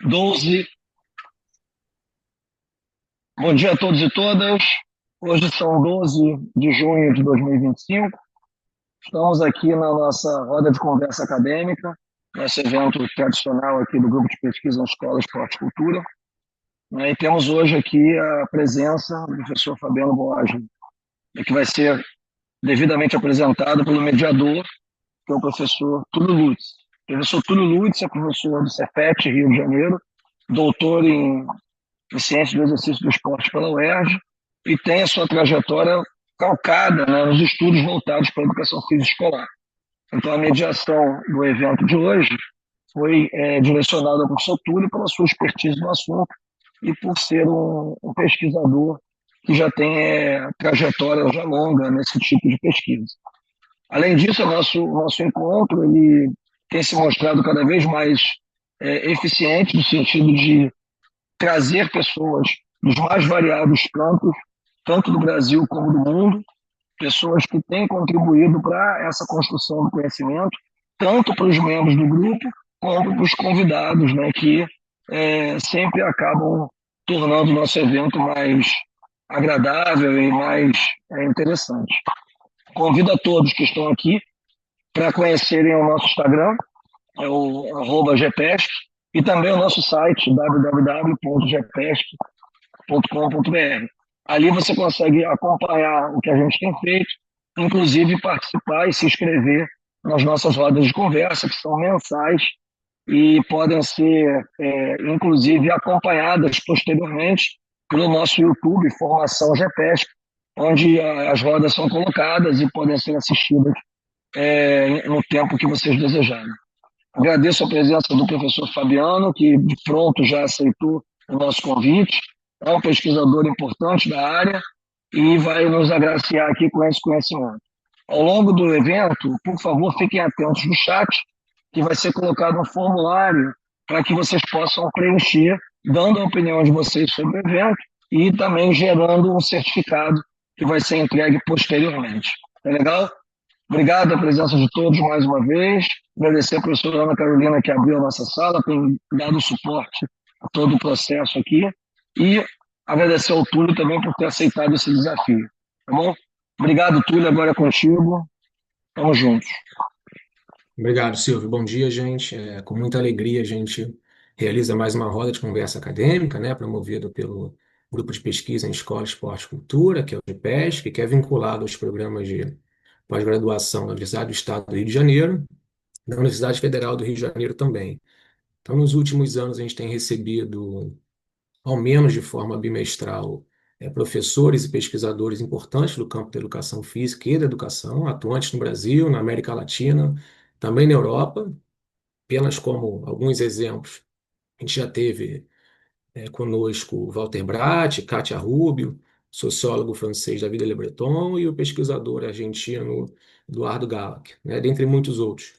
12. Bom dia a todos e todas. Hoje são 12 de junho de 2025. Estamos aqui na nossa roda de conversa acadêmica, nosso evento tradicional aqui do Grupo de Pesquisa em Escola, Esporte e Cultura. E temos hoje aqui a presença do professor Fabiano Borges, que vai ser devidamente apresentado pelo mediador, que é o professor Túlio Lutz. O professor Túlio Lutz é professor do Cefet, Rio de Janeiro, doutor em Ciência do Exercício do Esporte pela UERJ, e tem a sua trajetória calcada, né, nos estudos voltados para a educação física escolar. Então, a mediação do evento de hoje foi direcionada ao professor Túlio pela sua expertise no assunto e por ser um pesquisador que já tem trajetória já longa nesse tipo de pesquisa. Além disso, o nosso encontro ele tem se mostrado cada vez mais eficiente no sentido de trazer pessoas dos mais variados campos, tanto do Brasil como do mundo, pessoas que têm contribuído para essa construção do conhecimento, tanto para os membros do grupo, como para os convidados, né, que sempre acabam tornando o nosso evento mais agradável e mais interessante. Convido a todos que estão aqui para conhecerem o nosso Instagram, é o @gpesc, e também o nosso site www.gpesc.com.br. Ali você consegue acompanhar o que a gente tem feito, inclusive participar e se inscrever nas nossas rodas de conversa, que são mensais e podem ser, inclusive, acompanhadas posteriormente pelo nosso YouTube, Formação GPESC, onde as rodas são colocadas e podem ser assistidas no tempo que vocês desejarem. Agradeço a presença do professor Fabiano, que de pronto já aceitou o nosso convite. É um pesquisador importante da área e vai nos agraciar aqui com esse conhecimento. Ao longo do evento, por favor, fiquem atentos no chat, que vai ser colocado um formulário para que vocês possam preencher, dando a opinião de vocês sobre o evento e também gerando um certificado que vai ser entregue posteriormente. Tá legal? Obrigado a presença de todos mais uma vez. Agradecer a professora Ana Carolina que abriu a nossa sala, tem dado suporte a todo o processo aqui. E agradecer ao Túlio também por ter aceitado esse desafio. Tá bom? Obrigado, Túlio. Agora é contigo. Tamo juntos. Obrigado, Silvio. Bom dia, gente. Com muita alegria a gente realiza mais uma roda de conversa acadêmica, né, promovido pelo Grupo de Pesquisa em Escola, Esporte e Cultura, que é o GPESC, que é vinculado aos programas de pós-graduação da Universidade do Estado do Rio de Janeiro, da Universidade Federal do Rio de Janeiro também. Então, nos últimos anos, a gente tem recebido, ao menos de forma bimestral, professores e pesquisadores importantes do campo da educação física e da educação, atuantes no Brasil, na América Latina, também na Europa. Apenas como alguns exemplos, a gente já teve conosco Walter Bratt, Katia Rubio, sociólogo francês David Le Breton e o pesquisador argentino Eduardo Galac, né, dentre muitos outros.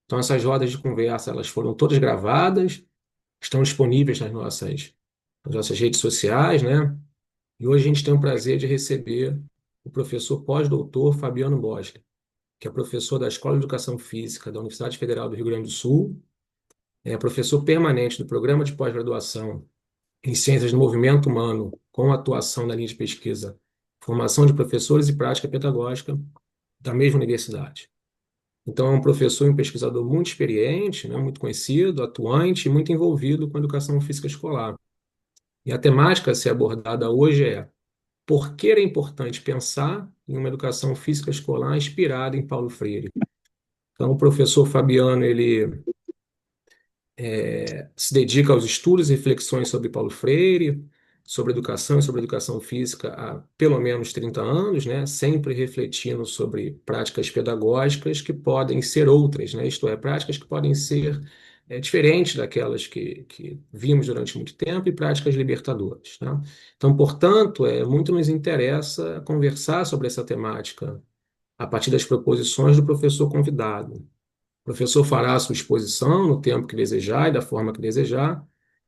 Então, essas rodas de conversa elas foram todas gravadas, estão disponíveis nas nossas redes sociais, né? E hoje a gente tem o prazer de receber o professor pós-doutor Fabiano Boschi, que é professor da Escola de Educação Física da Universidade Federal do Rio Grande do Sul, é professor permanente do Programa de Pós-Graduação em Ciências do Movimento Humano, com atuação na linha de pesquisa, formação de professores e prática pedagógica da mesma universidade. Então, é um professor e um pesquisador muito experiente, né, muito conhecido, atuante e muito envolvido com a educação física escolar. E a temática a ser abordada hoje é por que é importante pensar em uma educação física escolar inspirada em Paulo Freire. Então, o professor Fabiano, ele se dedica aos estudos e reflexões sobre Paulo Freire, sobre educação e sobre educação física há pelo menos 30 anos, né? Sempre refletindo sobre práticas pedagógicas que podem ser outras, né? Isto é, práticas que podem ser diferentes daquelas que vimos durante muito tempo e práticas libertadoras, tá? Então, portanto, muito nos interessa conversar sobre essa temática a partir das proposições do professor convidado. O professor fará a sua exposição no tempo que desejar e da forma que desejar,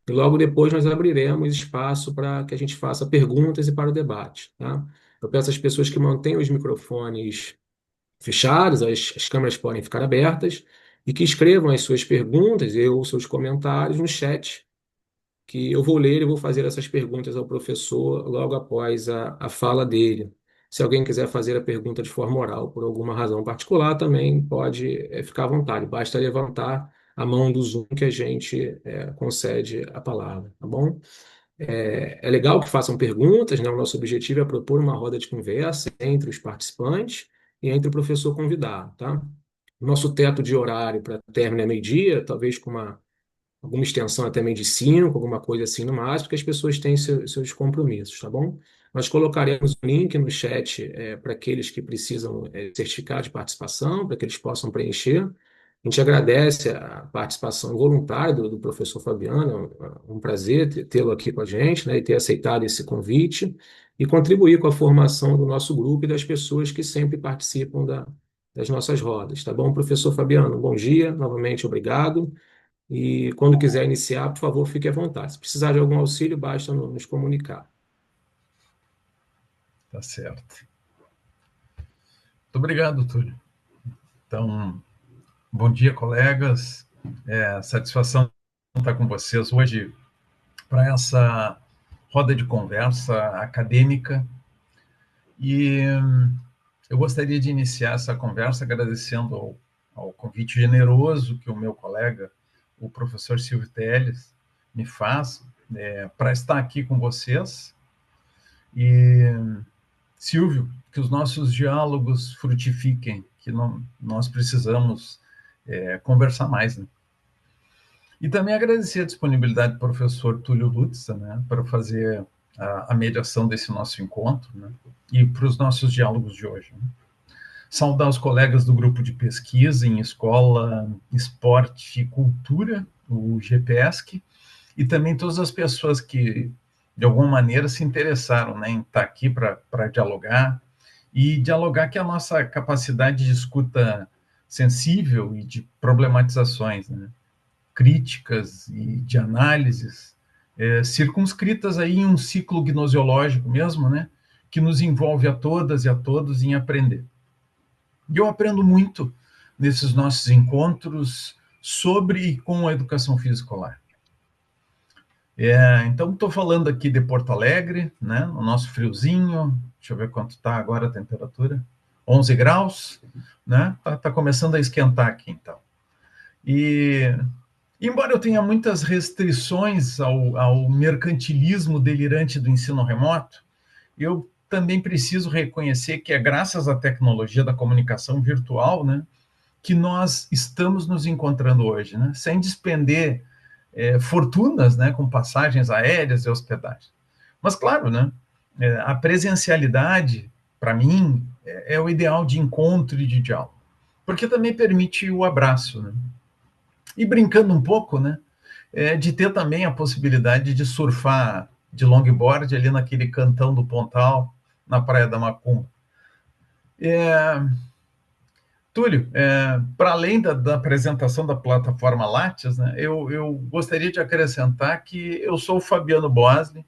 e logo depois nós abriremos espaço para que a gente faça perguntas e para o debate, tá? Eu peço às pessoas que mantenham os microfones fechados, as câmeras podem ficar abertas, e que escrevam as suas perguntas e os seus comentários no chat, que eu vou ler e vou fazer essas perguntas ao professor logo após a fala dele. Se alguém quiser fazer a pergunta de forma oral por alguma razão particular, também pode ficar à vontade. Basta levantar a mão do Zoom que a gente concede a palavra, tá bom? É legal que façam perguntas, né? O nosso objetivo é propor uma roda de conversa entre os participantes e entre o professor convidado, tá? Nosso teto de horário para término é meio-dia, talvez com alguma extensão até meio de 5, alguma coisa assim no máximo, porque as pessoas têm seus compromissos, tá bom? Nós colocaremos um link no chat para aqueles que precisam certificar de participação, para que eles possam preencher. A gente agradece a participação voluntária do professor Fabiano, é um prazer tê-lo aqui com a gente, né, e ter aceitado esse convite e contribuir com a formação do nosso grupo e das pessoas que sempre participam das nossas rodas, tá bom? Professor Fabiano, bom dia, novamente obrigado. E quando quiser iniciar, por favor, fique à vontade. Se precisar de algum auxílio, basta nos comunicar. Tá certo. Muito obrigado, Túlio. Então, bom dia, colegas. Satisfação estar com vocês hoje para essa roda de conversa acadêmica. E eu gostaria de iniciar essa conversa agradecendo ao convite generoso que o meu colega, o professor Silvio Teles, me faz para estar aqui com vocês. E, Silvio, que os nossos diálogos frutifiquem, que nós precisamos conversar mais, né? E também agradecer a disponibilidade do professor Túlio Lutz, né, para fazer a mediação desse nosso encontro, né, e para os nossos diálogos de hoje, né. Saudar os colegas do grupo de pesquisa em Escola, Esporte e Cultura, o GPESC, e também todas as pessoas que, de alguma maneira, se interessaram, né, em estar aqui para dialogar, e dialogar que é a nossa capacidade de escuta sensível e de problematizações, né, críticas e de análises, circunscritas aí em um ciclo gnosiológico mesmo, né, que nos envolve a todas e a todos em aprender. E eu aprendo muito nesses nossos encontros sobre e com a educação física escolar. Então, estou falando aqui de Porto Alegre, né, no nosso friozinho, deixa eu ver quanto está agora a temperatura, 11 graus, né, tá começando a esquentar aqui, então. E, embora eu tenha muitas restrições ao mercantilismo delirante do ensino remoto, eu também preciso reconhecer que é graças à tecnologia da comunicação virtual, né, que nós estamos nos encontrando hoje, né, sem despender fortunas, né, com passagens aéreas e hospedagem. Mas, claro, né, a presencialidade, para mim, é o ideal de encontro e de diálogo, porque também permite o abraço, né? E brincando um pouco, né, de ter também a possibilidade de surfar de longboard ali naquele cantão do Pontal, na Praia da Macumba. Túlio, para além da apresentação da plataforma Lattes, né, eu gostaria de acrescentar que eu sou o Fabiano Boasli,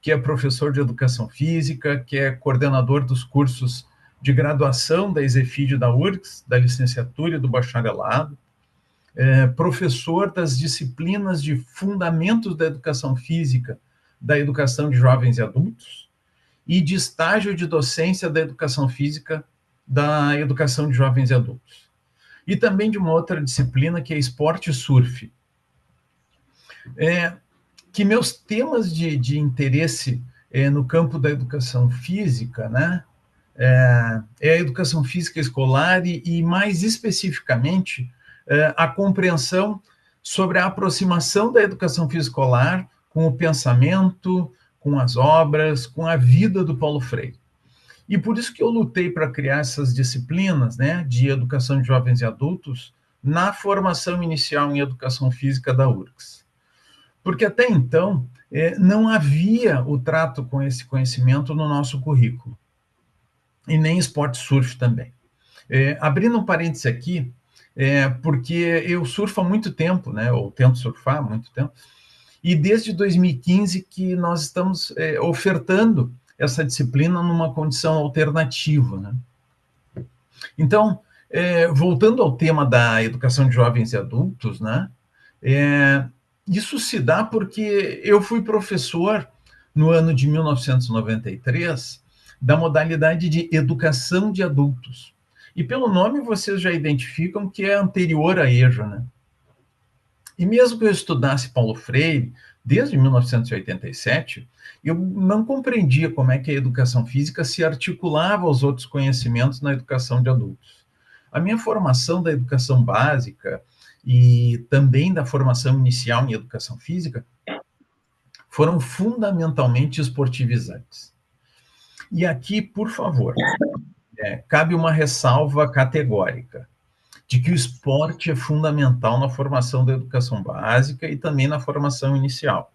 que é professor de Educação Física, que é coordenador dos cursos de graduação da Exefid da URGS, da licenciatura e do bacharelado, professor das disciplinas de Fundamentos da Educação Física, da Educação de Jovens e Adultos, e de estágio de docência da Educação Física da Educação de Jovens e Adultos. E também de uma outra disciplina que é Esporte e Surf. Que meus temas de interesse no campo da educação física, né, é a educação física escolar e mais especificamente, a compreensão sobre a aproximação da educação física escolar com o pensamento, com as obras, com a vida do Paulo Freire. E por isso que eu lutei para criar essas disciplinas, né, de educação de jovens e adultos na formação inicial em educação física da URGS. Porque até então não havia o trato com esse conhecimento no nosso currículo. E nem esporte surf também. Abrindo um parêntese aqui, porque eu surfo há muito tempo, né, ou tento surfar há muito tempo, e desde 2015 que nós estamos ofertando essa disciplina numa condição alternativa, né? Então, voltando ao tema da educação de jovens e adultos, né, Isso se dá porque eu fui professor no ano de 1993 da modalidade de educação de adultos. E pelo nome vocês já identificam que é anterior à EJA, né? E mesmo que eu estudasse Paulo Freire desde 1987, eu não compreendia como é que a educação física se articulava aos outros conhecimentos na educação de adultos. A minha formação da educação básica e também da formação inicial em educação física foram fundamentalmente esportivizantes. E aqui, por favor, cabe uma ressalva categórica de que o esporte é fundamental na formação da educação básica e também na formação inicial.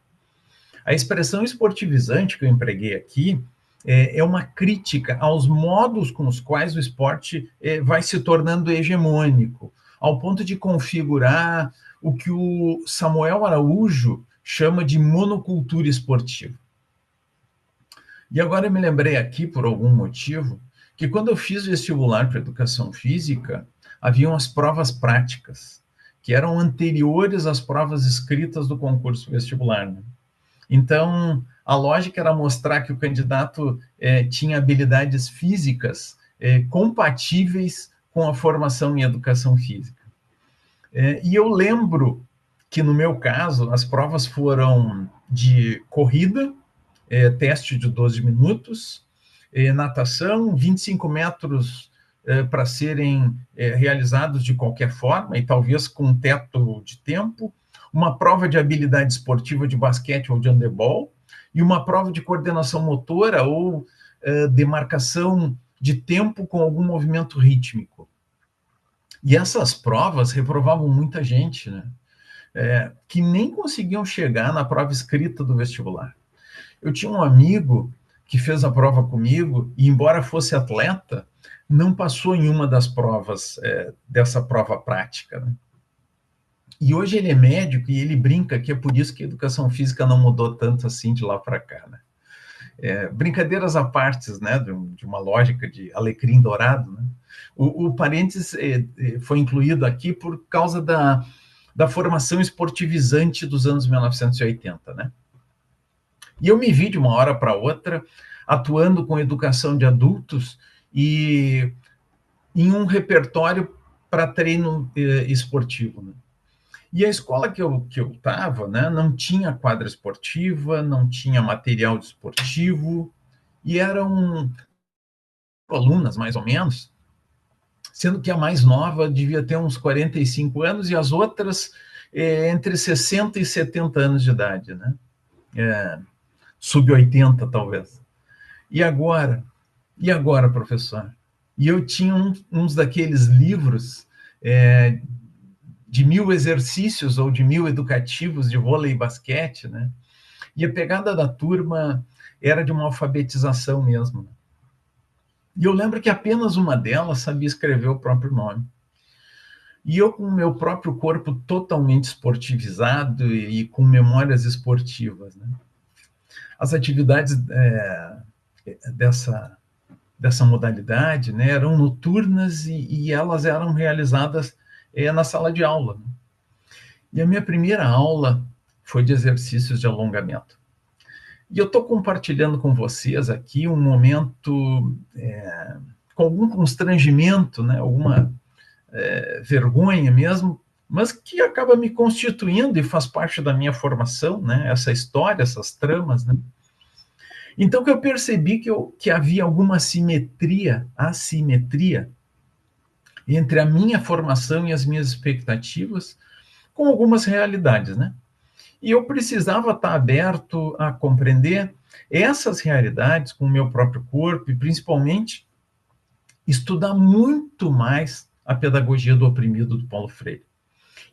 A expressão esportivizante que eu empreguei aqui é uma crítica aos modos com os quais o esporte vai se tornando hegemônico, ao ponto de configurar o que o Samuel Araújo chama de monocultura esportiva. E agora eu me lembrei aqui, por algum motivo, que quando eu fiz vestibular para educação física, haviam as provas práticas, que eram anteriores às provas escritas do concurso vestibular, né? Então, a lógica era mostrar que o candidato tinha habilidades físicas compatíveis com a formação em educação física. E eu lembro que, no meu caso, as provas foram de corrida, teste de 12 minutos, natação, 25 metros para serem realizados de qualquer forma, e talvez com um teto de tempo, uma prova de habilidade esportiva de basquete ou de handebol, e uma prova de coordenação motora ou demarcação de tempo com algum movimento rítmico. E essas provas reprovavam muita gente, né? Que nem conseguiam chegar na prova escrita do vestibular. Eu tinha um amigo que fez a prova comigo e, embora fosse atleta, não passou em uma das provas dessa prova prática, né? E hoje ele é médico e ele brinca que é por isso que a educação física não mudou tanto assim de lá para cá, né? Brincadeiras à parte, né, de uma lógica de alecrim dourado, né? O parênteses foi incluído aqui por causa da formação esportivizante dos anos 1980, né? E eu me vi de uma hora para outra atuando com educação de adultos e em um repertório para treino esportivo, né? E a escola que eu estava, né, não tinha quadra esportiva, não tinha material esportivo, e eram alunas, mais ou menos, sendo que a mais nova devia ter uns 45 anos e as outras entre 60 e 70 anos de idade, né? Sub-80, talvez. E agora, professor? E eu tinha uns daqueles livros de 1000 exercícios ou de 1000 educativos de vôlei e basquete, né? E a pegada da turma era de uma alfabetização mesmo, né? E eu lembro que apenas uma delas sabia escrever o próprio nome. E eu, com o meu próprio corpo totalmente esportivizado e com memórias esportivas, né? As atividades dessa modalidade, né, eram noturnas e elas eram realizadas na sala de aula, né? E a minha primeira aula foi de exercícios de alongamento. E eu estou compartilhando com vocês aqui um momento com algum constrangimento, né, alguma vergonha mesmo, mas que acaba me constituindo e faz parte da minha formação, né, essa história, essas tramas, né? Então que eu percebi que havia alguma assimetria entre a minha formação e as minhas expectativas com algumas realidades, né? E eu precisava estar aberto a compreender essas realidades com o meu próprio corpo e, principalmente, estudar muito mais a pedagogia do oprimido do Paulo Freire.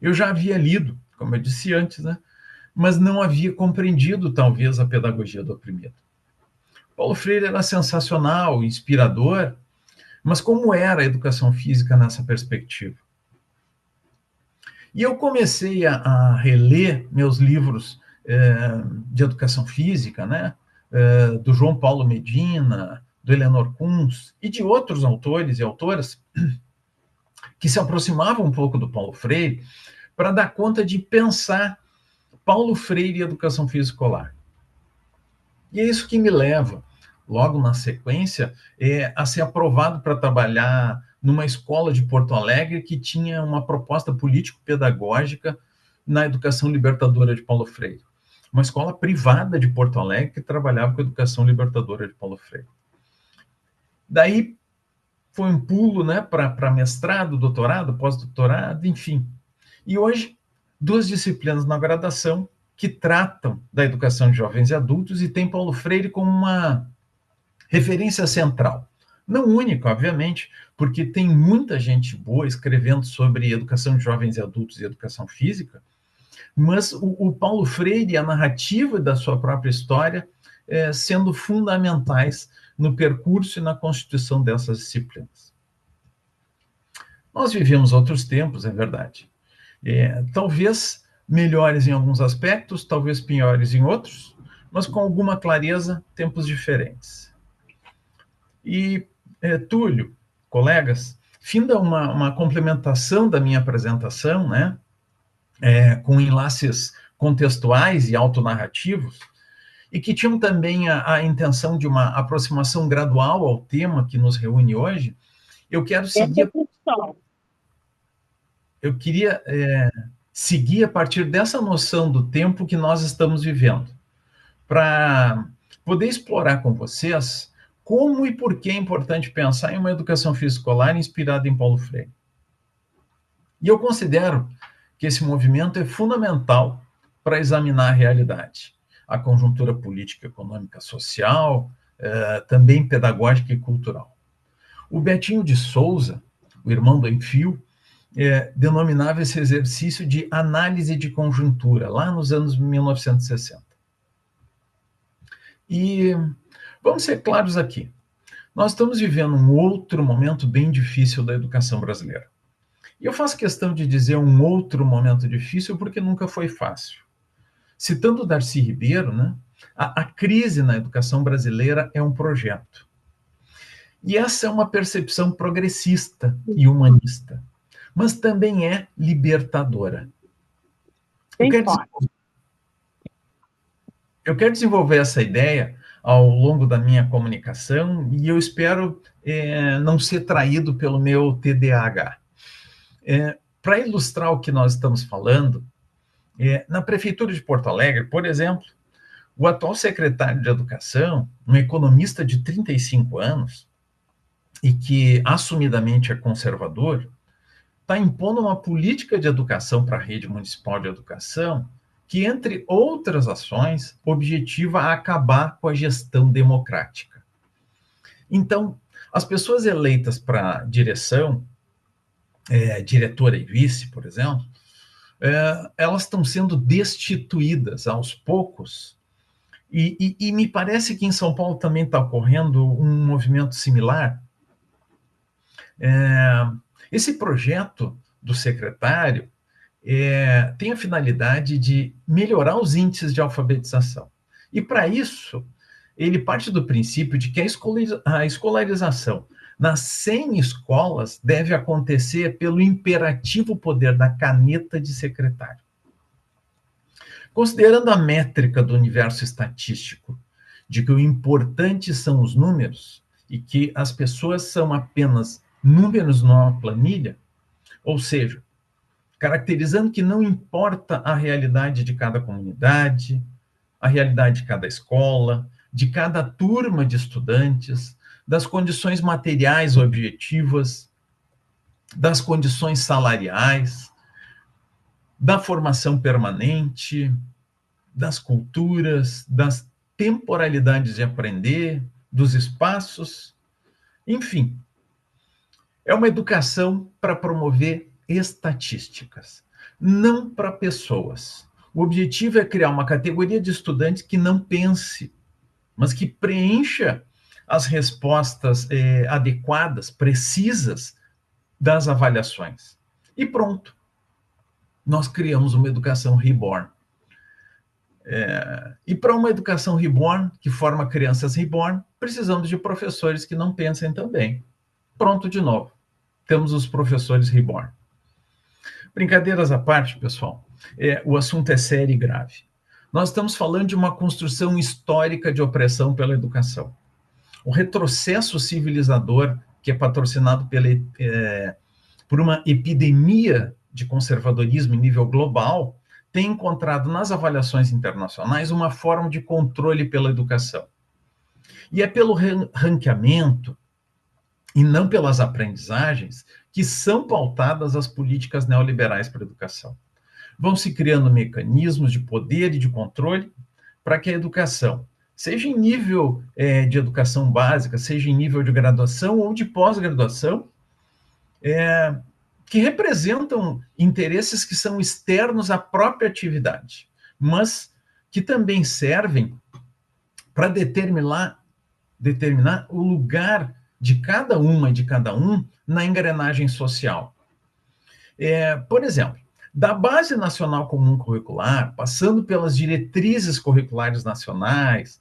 Eu já havia lido, como eu disse antes, né? Mas não havia compreendido, talvez, a pedagogia do oprimido. Paulo Freire era sensacional, inspirador, mas como era a educação física nessa perspectiva? E eu comecei a reler meus livros de educação física, né? Do João Paulo Medina, do Eleanor Kunz e de outros autores e autoras que se aproximavam um pouco do Paulo Freire para dar conta de pensar Paulo Freire e Educação Física Escolar. E é isso que me leva, logo na sequência, a ser aprovado para trabalhar numa escola de Porto Alegre que tinha uma proposta político-pedagógica na educação libertadora de Paulo Freire. Uma escola privada de Porto Alegre que trabalhava com a educação libertadora de Paulo Freire. Daí foi um pulo, né, para mestrado, doutorado, pós-doutorado, enfim. E hoje, 2 disciplinas na graduação que tratam da educação de jovens e adultos e tem Paulo Freire como uma referência central. Não única, obviamente, porque tem muita gente boa escrevendo sobre educação de jovens e adultos e educação física, mas o Paulo Freire e a narrativa da sua própria história sendo fundamentais no percurso e na constituição dessas disciplinas. Nós vivemos outros tempos, é verdade. Talvez melhores em alguns aspectos, talvez piores em outros, mas com alguma clareza, tempos diferentes. E, Túlio, colegas, finda uma complementação da minha apresentação, né, com enlaces contextuais e autonarrativos, e que tinham também a intenção de uma aproximação gradual ao tema que nos reúne hoje. Eu quero seguir... Eu queria seguir a partir dessa noção do tempo que nós estamos vivendo, para poder explorar com vocês como e por que é importante pensar em uma educação física escolar inspirada em Paulo Freire. E eu considero que esse movimento é fundamental para examinar a realidade, a conjuntura política, econômica, social, também pedagógica e cultural. O Betinho de Souza, o irmão do Enfio, denominava esse exercício de análise de conjuntura, lá nos anos 1960. E vamos ser claros aqui. Nós estamos vivendo um outro momento bem difícil da educação brasileira. E eu faço questão de dizer um outro momento difícil porque nunca foi fácil. Citando Darcy Ribeiro, né, a crise na educação brasileira é um projeto. E essa é uma percepção progressista e humanista, mas também é libertadora. Eu quero desenvolver essa ideia ao longo da minha comunicação e eu espero não ser traído pelo meu TDAH. Para ilustrar o que nós estamos falando, na Prefeitura de Porto Alegre, por exemplo, o atual secretário de Educação, um economista de 35 anos, e que assumidamente é conservador, está impondo uma política de educação para a rede municipal de educação que, entre outras ações, objetiva a acabar com a gestão democrática. Então, as pessoas eleitas para direção, diretora e vice, por exemplo, elas estão sendo destituídas aos poucos, e me parece que em São Paulo também está ocorrendo um movimento similar. Esse projeto do secretário tem a finalidade de melhorar os índices de alfabetização. E, para isso, ele parte do princípio de que a escolarização nas 100 escolas deve acontecer pelo imperativo poder da caneta de secretário. Considerando a métrica do universo estatístico, de que o importante são os números e que as pessoas são apenas números numa planilha, ou seja, caracterizando que não importa a realidade de cada comunidade, a realidade de cada escola, de cada turma de estudantes, das condições materiais objetivas, das condições salariais, da formação permanente, das culturas, das temporalidades de aprender, dos espaços, enfim. É uma educação para promover estatísticas, não para pessoas. O objetivo é criar uma categoria de estudantes que não pense, mas que preencha as respostas adequadas, precisas das avaliações. E pronto. Nós criamos uma educação reborn. E para uma educação reborn, que forma crianças reborn, precisamos de professores que não pensem também. Pronto de novo. Temos os professores reborn. Brincadeiras à parte, pessoal. o assunto é sério e grave. Nós estamos falando de uma construção histórica de opressão pela educação. O retrocesso civilizador, que é patrocinado por uma epidemia de conservadorismo em nível global, tem encontrado nas avaliações internacionais uma forma de controle pela educação. E é pelo ranqueamento e não pelas aprendizagens que são pautadas as políticas neoliberais para a educação. Vão se criando mecanismos de poder e de controle para que a educação, seja em nível de educação básica, seja em nível de graduação ou de pós-graduação, que representam interesses que são externos à própria atividade, mas que também servem para determinar o lugar de cada uma e de cada um na engrenagem social. Por exemplo, da Base Nacional Comum Curricular, passando pelas diretrizes curriculares nacionais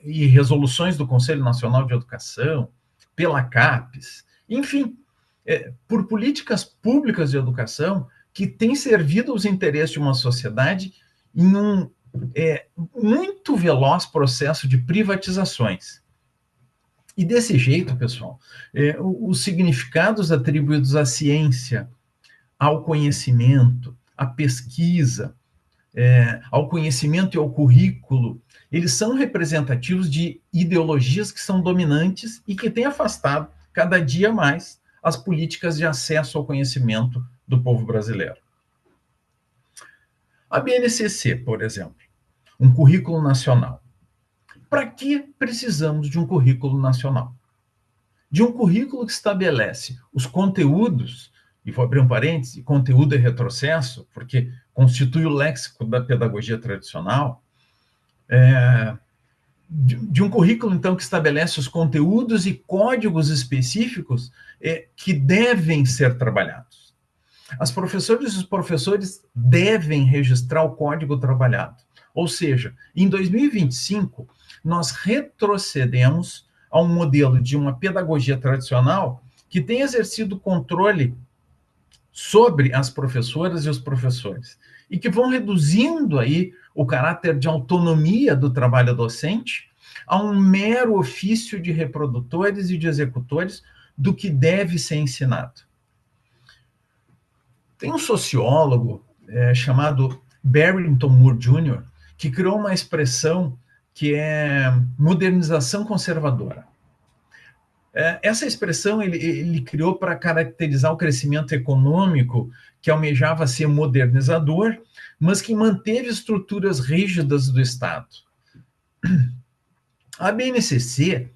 e resoluções do Conselho Nacional de Educação, pela CAPES, enfim, por políticas públicas de educação que têm servido aos interesses de uma sociedade em um muito veloz processo de privatizações. E desse jeito, pessoal, os significados atribuídos à ciência, ao conhecimento, à pesquisa, ao conhecimento e ao currículo, eles são representativos de ideologias que são dominantes e que têm afastado cada dia mais as políticas de acesso ao conhecimento do povo brasileiro. A BNCC, por exemplo, um currículo nacional. Para que precisamos de um currículo nacional? De um currículo que estabelece os conteúdos, e vou abrir um parêntese, conteúdo é retrocesso, porque constitui o léxico da pedagogia tradicional, de um currículo, então, que estabelece os conteúdos e códigos específicos que devem ser trabalhados. As professoras e os professores devem registrar o código trabalhado. Ou seja, em 2025, nós retrocedemos a um modelo de uma pedagogia tradicional que tem exercido controle sobre as professoras e os professores, e que vão reduzindo aí o caráter de autonomia do trabalho docente a um mero ofício de reprodutores e de executores do que deve ser ensinado. Tem um sociólogo chamado Barrington Moore Jr., que criou uma expressão que é modernização conservadora. Essa expressão ele criou para caracterizar o crescimento econômico que almejava ser modernizador, mas que manteve estruturas rígidas do Estado. A BNCC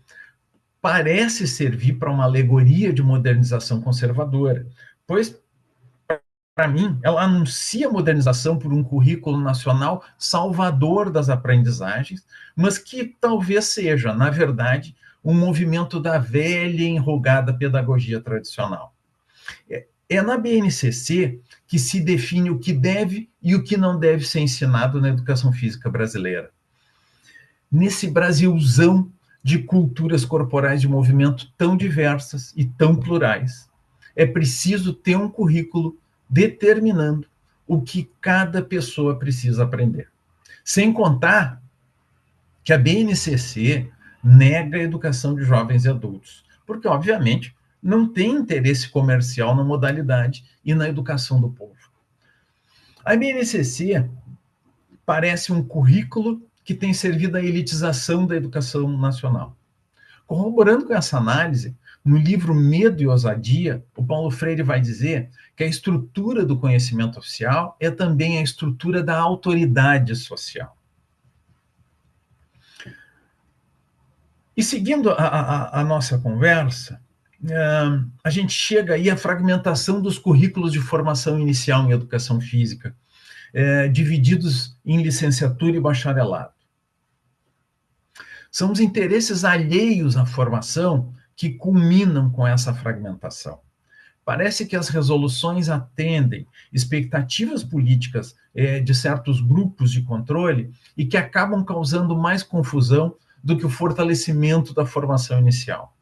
parece servir para uma alegoria de modernização conservadora, pois, para mim, ela anuncia a modernização por um currículo nacional salvador das aprendizagens, mas que talvez seja, na verdade, um movimento da velha e enrugada pedagogia tradicional. É na BNCC que se define o que deve e o que não deve ser ensinado na educação física brasileira. Nesse Brasilzão de culturas corporais de movimento tão diversas e tão plurais, é preciso ter um currículo determinando o que cada pessoa precisa aprender. Sem contar que a BNCC nega a educação de jovens e adultos, porque, obviamente, não tem interesse comercial na modalidade e na educação do povo. A BNCC parece um currículo que tem servido à elitização da educação nacional. Corroborando com essa análise, no livro Medo e Ousadia, o Paulo Freire vai dizer que a estrutura do conhecimento oficial é também a estrutura da autoridade social. E seguindo a nossa conversa, a gente chega aí à fragmentação dos currículos de formação inicial em educação física, divididos em licenciatura e bacharelado. São os interesses alheios à formação que culminam com essa fragmentação. Parece que as resoluções atendem expectativas políticas de certos grupos de controle e que acabam causando mais confusão do que o fortalecimento da formação inicial.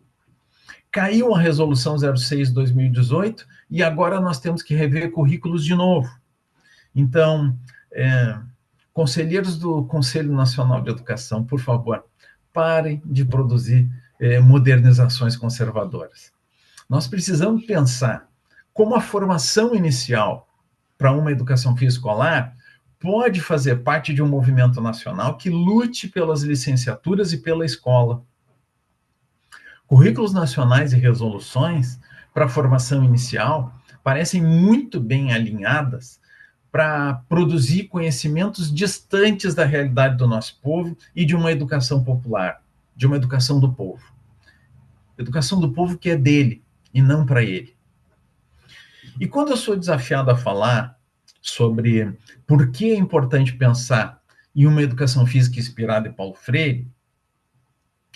Caiu a Resolução 06/2018 e agora nós temos que rever currículos de novo. Então, conselheiros do Conselho Nacional de Educação, por favor, parem de produzir modernizações conservadoras. Nós precisamos pensar como a formação inicial para uma educação física escolar pode fazer parte de um movimento nacional que lute pelas licenciaturas e pela escola. Currículos nacionais e resoluções para a formação inicial parecem muito bem alinhadas para produzir conhecimentos distantes da realidade do nosso povo e de uma educação popular, de uma educação do povo. Educação do povo que é dele e não para ele. E quando eu sou desafiado a falar sobre por que é importante pensar em uma educação física inspirada em Paulo Freire,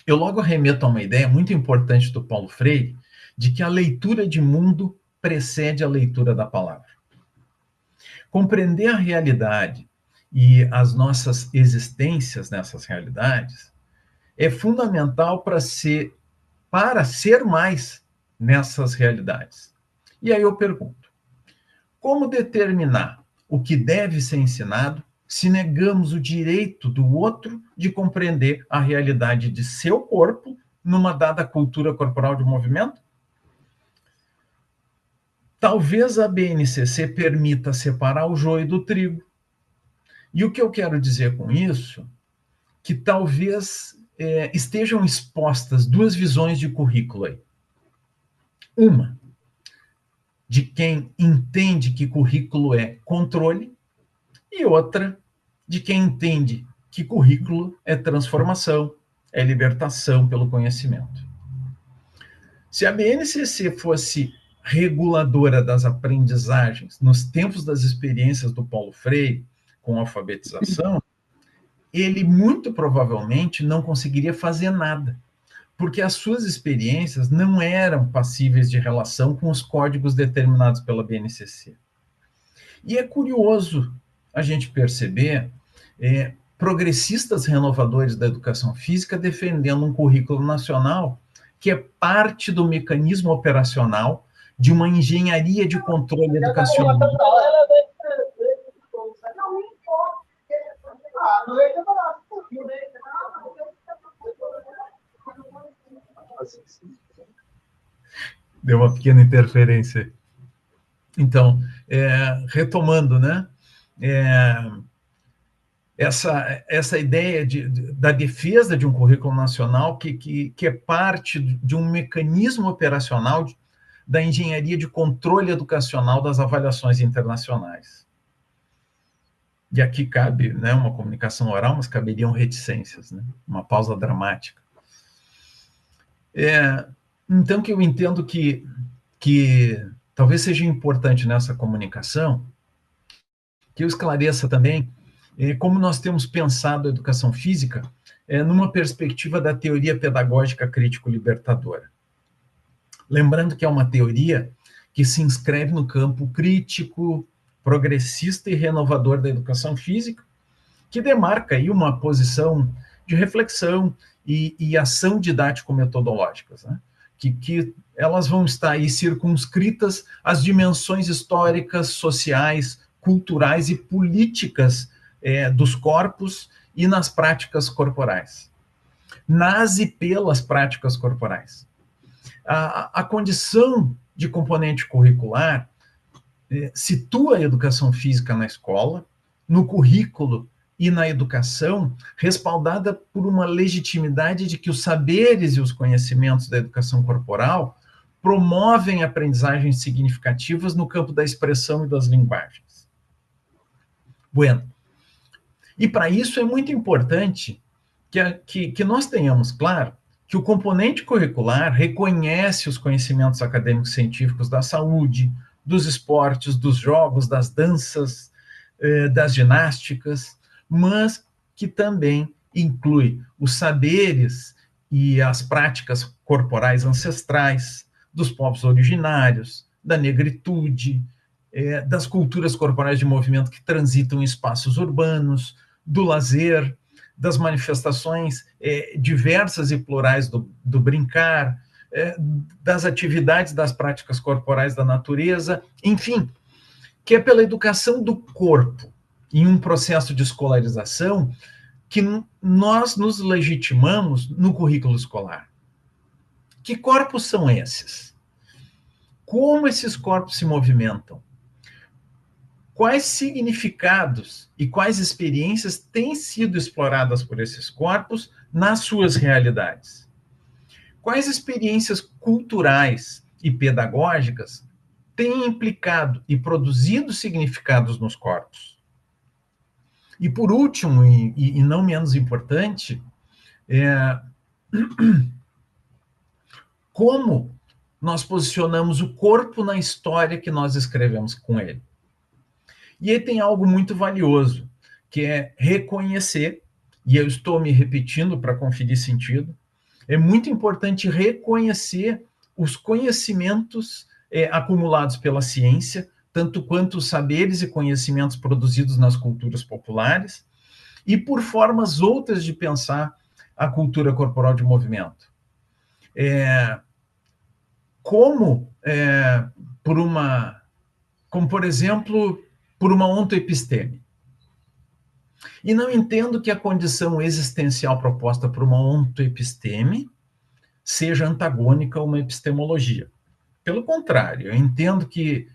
eu logo remeto a uma ideia muito importante do Paulo Freire, de que a leitura de mundo precede a leitura da palavra. Compreender a realidade e as nossas existências nessas realidades é fundamental para ser mais nessas realidades. E aí eu pergunto, como determinar o que deve ser ensinado se negamos o direito do outro de compreender a realidade de seu corpo numa dada cultura corporal de movimento? Talvez a BNCC permita separar o joio do trigo. E o que eu quero dizer com isso? Que talvez estejam expostas duas visões de currículo aí. Uma, de quem entende que currículo é controle, e outra, de quem entende que currículo é transformação, é libertação pelo conhecimento. Se a BNCC fosse reguladora das aprendizagens nos tempos das experiências do Paulo Freire com alfabetização, ele muito provavelmente não conseguiria fazer nada, porque as suas experiências não eram passíveis de relação com os códigos determinados pela BNCC. E é curioso a gente perceber progressistas renovadores da educação física defendendo um currículo nacional que é parte do mecanismo operacional de uma engenharia de controle educacional. Deu uma pequena interferência. Então, retomando, né? Essa ideia da defesa de um currículo nacional que é parte de um mecanismo operacional da engenharia de controle educacional das avaliações internacionais. E aqui cabe, né, uma comunicação oral, mas caberiam reticências, né? Uma pausa dramática. Então, que eu entendo que talvez seja importante nessa comunicação que eu esclareça também como nós temos pensado a educação física numa perspectiva da teoria pedagógica crítico-libertadora. Lembrando que é uma teoria que se inscreve no campo crítico, progressista e renovador da educação física, que demarca aí uma posição de reflexão e ação didático-metodológicas, né? Que elas vão estar aí circunscritas às dimensões históricas, sociais, culturais e políticas dos corpos e nas práticas corporais. Nas e pelas práticas corporais. A condição de componente curricular situa a educação física na escola, no currículo e na educação, respaldada por uma legitimidade de que os saberes e os conhecimentos da educação corporal promovem aprendizagens significativas no campo da expressão e das linguagens. Bueno. E para isso é muito importante que nós tenhamos claro que o componente curricular reconhece os conhecimentos acadêmicos científicos da saúde, dos esportes, dos jogos, das danças, das ginásticas, mas que também inclui os saberes e as práticas corporais ancestrais dos povos originários, da negritude, das culturas corporais de movimento que transitam em espaços urbanos, do lazer, das manifestações diversas e plurais do brincar, das atividades das práticas corporais da natureza, enfim, que é pela educação do corpo, em um processo de escolarização, que nós nos legitimamos no currículo escolar. Que corpos são esses? Como esses corpos se movimentam? Quais significados e quais experiências têm sido exploradas por esses corpos nas suas realidades? Quais experiências culturais e pedagógicas têm implicado e produzido significados nos corpos? E por último, e não menos importante, como nós posicionamos o corpo na história que nós escrevemos com ele. E aí tem algo muito valioso, que é reconhecer, e eu estou me repetindo para conferir sentido, é muito importante reconhecer os conhecimentos acumulados pela ciência, tanto quanto os saberes e conhecimentos produzidos nas culturas populares, e por formas outras de pensar a cultura corporal de movimento. Como, por exemplo, por uma ontoepisteme. E não entendo que a condição existencial proposta por uma ontoepisteme seja antagônica a uma epistemologia. Pelo contrário, eu entendo que,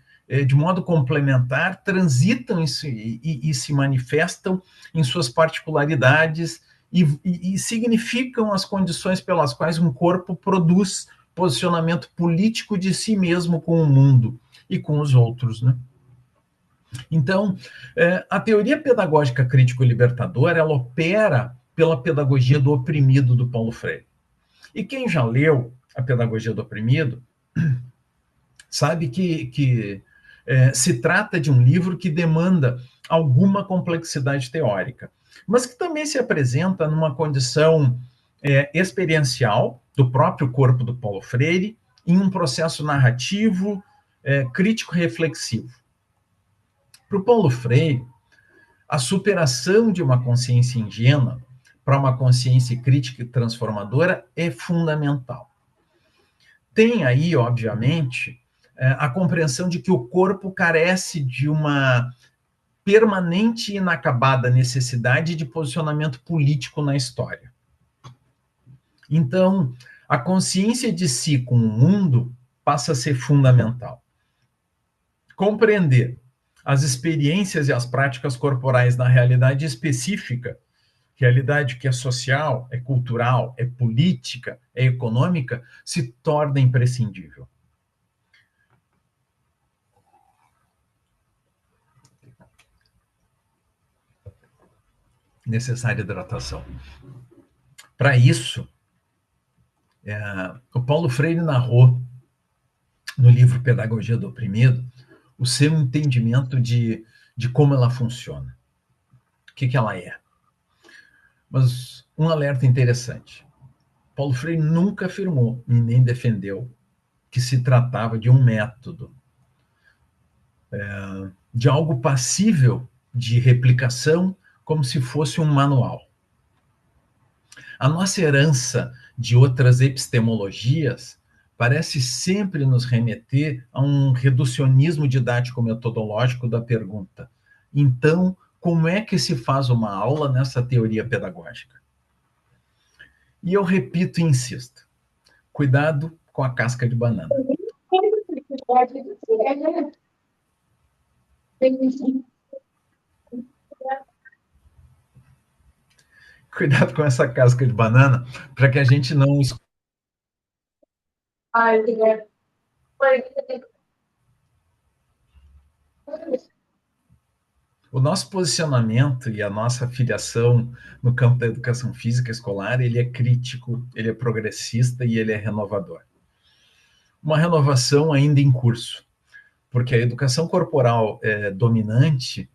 de modo complementar, transitam e se manifestam em suas particularidades e significam as condições pelas quais um corpo produz posicionamento político de si mesmo com o mundo e com os outros, né? Então, a teoria pedagógica crítico-libertadora, ela opera pela pedagogia do oprimido do Paulo Freire. E quem já leu a Pedagogia do Oprimido sabe que se trata de um livro que demanda alguma complexidade teórica, mas que também se apresenta numa condição experiencial do próprio corpo do Paulo Freire, em um processo narrativo, crítico-reflexivo. Para o Paulo Freire, a superação de uma consciência ingênua para uma consciência crítica e transformadora é fundamental. Tem aí, obviamente, a compreensão de que o corpo carece de uma permanente e inacabada necessidade de posicionamento político na história. Então, a consciência de si com o mundo passa a ser fundamental. Compreender as experiências e as práticas corporais na realidade específica, realidade que é social, é cultural, é política, é econômica, se torna imprescindível. Necessária hidratação. Para isso, o Paulo Freire narrou, no livro Pedagogia do Oprimido, o seu entendimento de como ela funciona, o que ela é. Mas um alerta interessante. Paulo Freire nunca afirmou e nem defendeu que se tratava de um método, de algo passível de replicação, como se fosse um manual. A nossa herança de outras epistemologias parece sempre nos remeter a um reducionismo didático-metodológico da pergunta: então, como é que se faz uma aula nessa teoria pedagógica? E eu repito e insisto, cuidado com a casca de banana. Cuidado com essa casca de banana, para que a gente não... O nosso posicionamento e a nossa filiação no campo da educação física escolar, ele é crítico, ele é progressista e ele é renovador. Uma renovação ainda em curso, porque a educação corporal dominante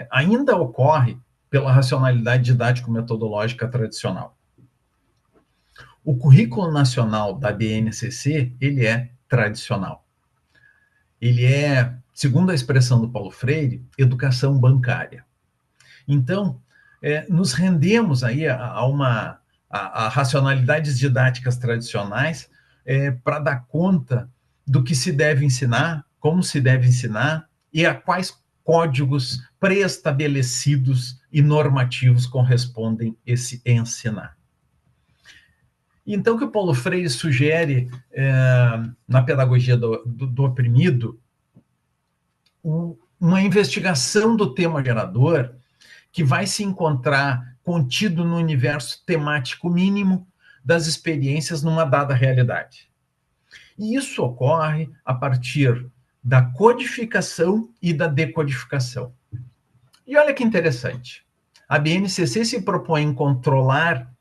ainda ocorre pela racionalidade didático-metodológica tradicional. O currículo nacional da BNCC, ele é tradicional. Ele é, segundo a expressão do Paulo Freire, educação bancária. Então, nos rendemos aí a racionalidades didáticas tradicionais para dar conta do que se deve ensinar, como se deve ensinar e a quais códigos pré-estabelecidos e normativos correspondem esse ensinar. Então, o que o Paulo Freire sugere na pedagogia do oprimido, uma investigação do tema gerador que vai se encontrar contido no universo temático mínimo das experiências numa dada realidade. E isso ocorre a partir da codificação e da decodificação. E olha que interessante, a BNCC se propõe em controlar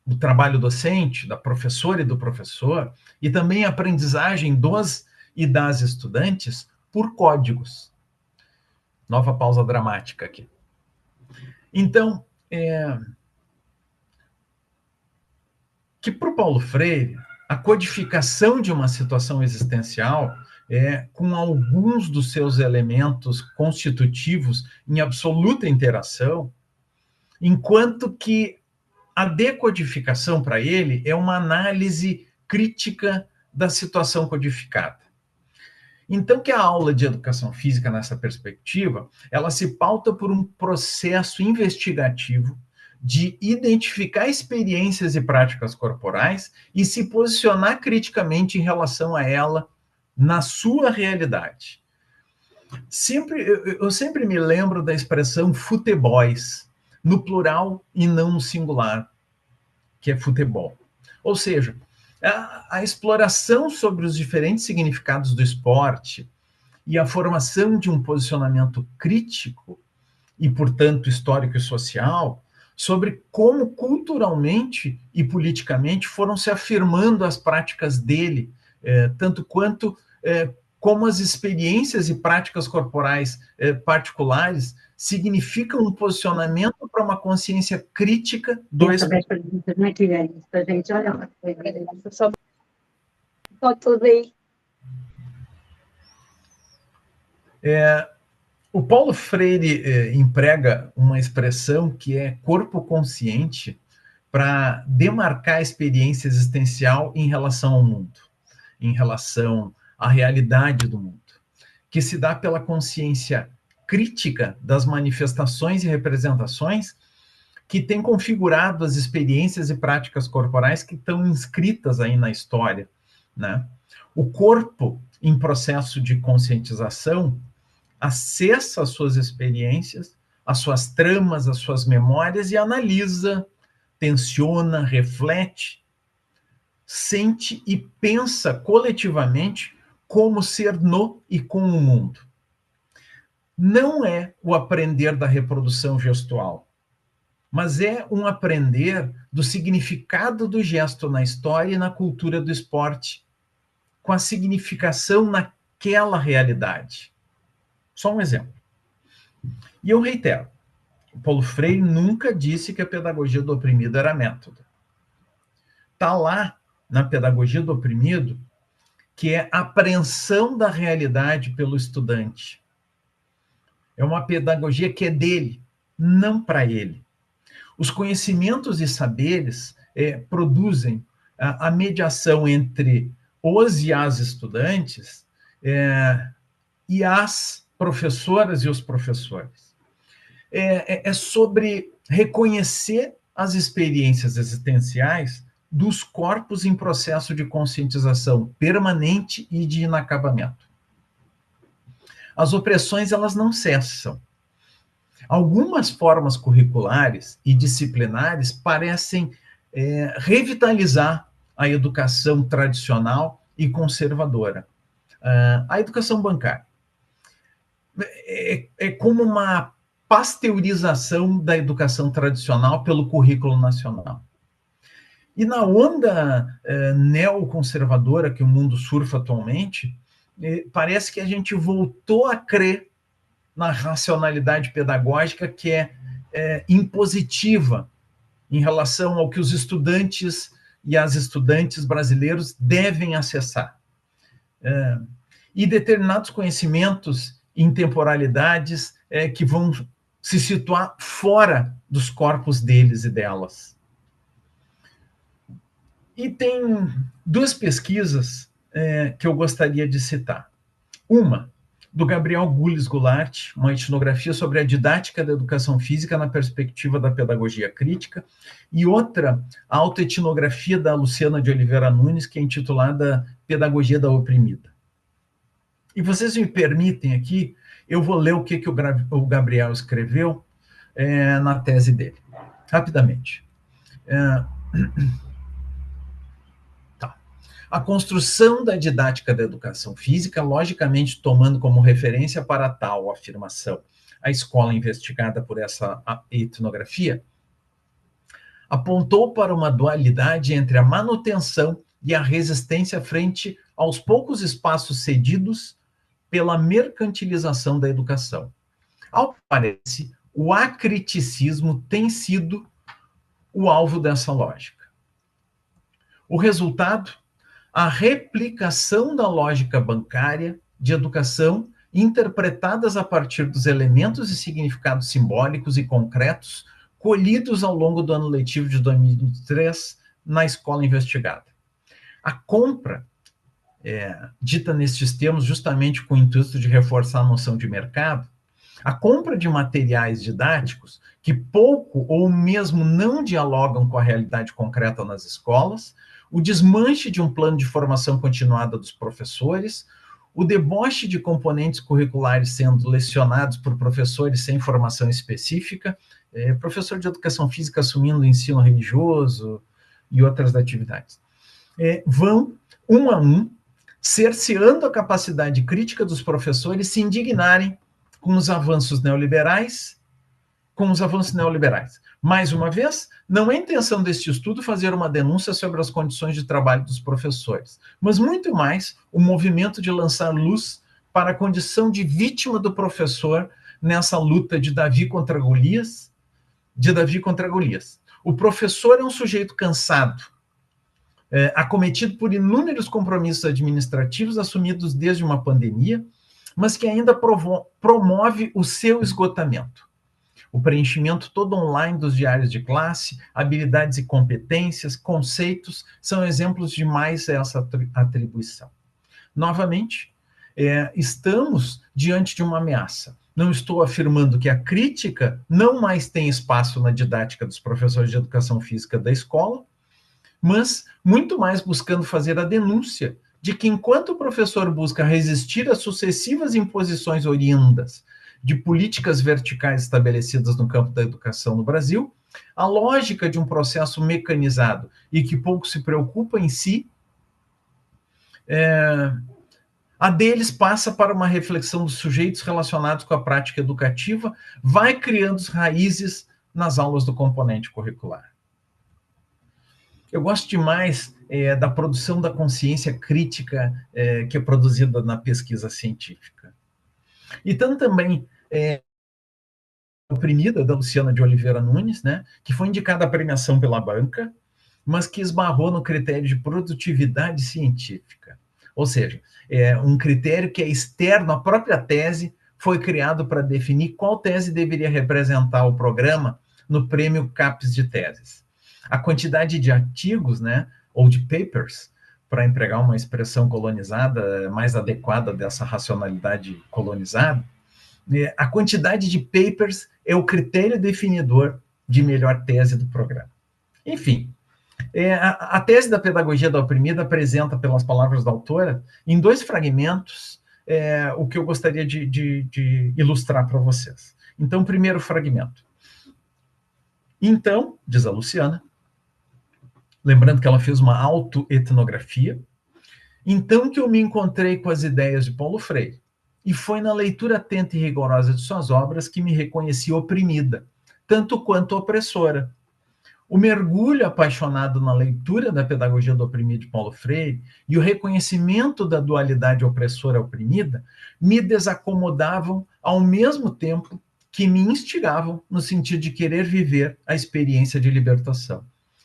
o trabalho docente, da professora e do professor, e também a aprendizagem dos e das estudantes por códigos. Nova pausa dramática aqui. Então, que para o Paulo Freire, a codificação de uma situação existencial com alguns dos seus elementos constitutivos em absoluta interação, enquanto que a decodificação para ele é uma análise crítica da situação codificada. Então, que a aula de educação física, nessa perspectiva, ela se pauta por um processo investigativo de identificar experiências e práticas corporais e se posicionar criticamente em relação a ela na sua realidade. Eu sempre me lembro da expressão futeboys, no plural e não no singular, que é futebol. Ou seja, a exploração sobre os diferentes significados do esporte e a formação de um posicionamento crítico e, portanto, histórico e social sobre como culturalmente e politicamente foram se afirmando as práticas dele, tanto quanto como as experiências e práticas corporais particulares significam um posicionamento para uma consciência crítica do esporte. O Paulo Freire emprega uma expressão que é corpo consciente para demarcar a experiência existencial em relação ao mundo, em relação à realidade do mundo, que se dá pela consciência crítica das manifestações e representações que têm configurado as experiências e práticas corporais que estão inscritas aí na história, né? O corpo, em processo de conscientização, acessa as suas experiências, as suas tramas, as suas memórias e analisa, tensiona, reflete, sente e pensa coletivamente como ser no e com o mundo. Não é o aprender da reprodução gestual, mas é um aprender do significado do gesto na história e na cultura do esporte, com a significação naquela realidade. Só um exemplo. E eu reitero, o Paulo Freire nunca disse que a pedagogia do oprimido era método. Está lá, na pedagogia do oprimido, que é a apreensão da realidade pelo estudante. É uma pedagogia que é dele, não para ele. Os conhecimentos e saberes produzem a mediação entre os e as estudantes e as professoras e os professores. É sobre reconhecer as experiências existenciais dos corpos em processo de conscientização permanente e de inacabamento. As opressões, elas não cessam. Algumas formas curriculares e disciplinares parecem revitalizar a educação tradicional e conservadora. A educação bancária é como uma pasteurização da educação tradicional pelo currículo nacional. E na onda neoconservadora que o mundo surfa atualmente, parece que a gente voltou a crer na racionalidade pedagógica que é impositiva em relação ao que os estudantes e as estudantes brasileiros devem acessar. E determinados conhecimentos em temporalidades que vão se situar fora dos corpos deles e delas. E tem duas pesquisas que eu gostaria de citar. Uma, do Gabriel Gules Goulart, uma etnografia sobre a didática da educação física na perspectiva da pedagogia crítica, e outra, a autoetnografia da Luciana de Oliveira Nunes, que é intitulada Pedagogia da Oprimida. E vocês me permitem aqui, eu vou ler o que o Gabriel escreveu na tese dele, rapidamente. A construção da didática da educação física, logicamente tomando como referência para tal afirmação a escola investigada por essa etnografia, apontou para uma dualidade entre a manutenção e a resistência frente aos poucos espaços cedidos pela mercantilização da educação. Ao que parece, o acriticismo tem sido o alvo dessa lógica. O resultado? A replicação da lógica bancária de educação interpretadas a partir dos elementos e significados simbólicos e concretos colhidos ao longo do ano letivo de 2023 na escola investigada. A compra, dita nestes termos justamente com o intuito de reforçar a noção de mercado, a compra de materiais didáticos que pouco ou mesmo não dialogam com a realidade concreta nas escolas, o desmanche de um plano de formação continuada dos professores, o deboche de componentes curriculares sendo lecionados por professores sem formação específica, professor de educação física assumindo o ensino religioso e outras atividades, vão, um a um, cerceando a capacidade crítica dos professores se indignarem com os avanços neoliberais. Mais uma vez, não é intenção deste estudo fazer uma denúncia sobre as condições de trabalho dos professores, mas muito mais o movimento de lançar luz para a condição de vítima do professor nessa luta de Davi contra Golias. O professor é um sujeito cansado, acometido por inúmeros compromissos administrativos assumidos desde uma pandemia, mas que ainda promove o seu esgotamento. O preenchimento todo online dos diários de classe, habilidades e competências, conceitos, são exemplos de mais essa atribuição. Novamente, estamos diante de uma ameaça. Não estou afirmando que a crítica não mais tem espaço na didática dos professores de educação física da escola, mas muito mais buscando fazer a denúncia de que enquanto o professor busca resistir às sucessivas imposições oriundas de políticas verticais estabelecidas no campo da educação no Brasil, a lógica de um processo mecanizado e que pouco se preocupa em si, a deles passa para uma reflexão dos sujeitos relacionados com a prática educativa, vai criando raízes nas aulas do componente curricular. Eu gosto demais da produção da consciência crítica que é produzida na pesquisa científica. E tanto também Oprimida, da Luciana de Oliveira Nunes, né, que foi indicada à premiação pela banca, mas que esbarrou no critério de produtividade científica. Ou seja, um critério que é externo à própria tese, foi criado para definir qual tese deveria representar o programa no prêmio CAPES de teses. A quantidade de artigos, né, ou de papers, para empregar uma expressão colonizada, mais adequada dessa racionalidade colonizada, a quantidade de papers é o critério definidor de melhor tese do programa. Enfim, a tese da pedagogia da oprimida apresenta, pelas palavras da autora, em 2 fragmentos, o que eu gostaria de ilustrar para vocês. Então, primeiro fragmento. Então, diz a Luciana, lembrando que ela fez uma autoetnografia, então que eu me encontrei com as ideias de Paulo Freire, e foi na leitura atenta e rigorosa de suas obras que me reconheci oprimida, tanto quanto opressora. O mergulho apaixonado na leitura da Pedagogia do Oprimido de Paulo Freire e o reconhecimento da dualidade opressora-oprimida me desacomodavam ao mesmo tempo que me instigavam no sentido de querer viver a experiência de libertação.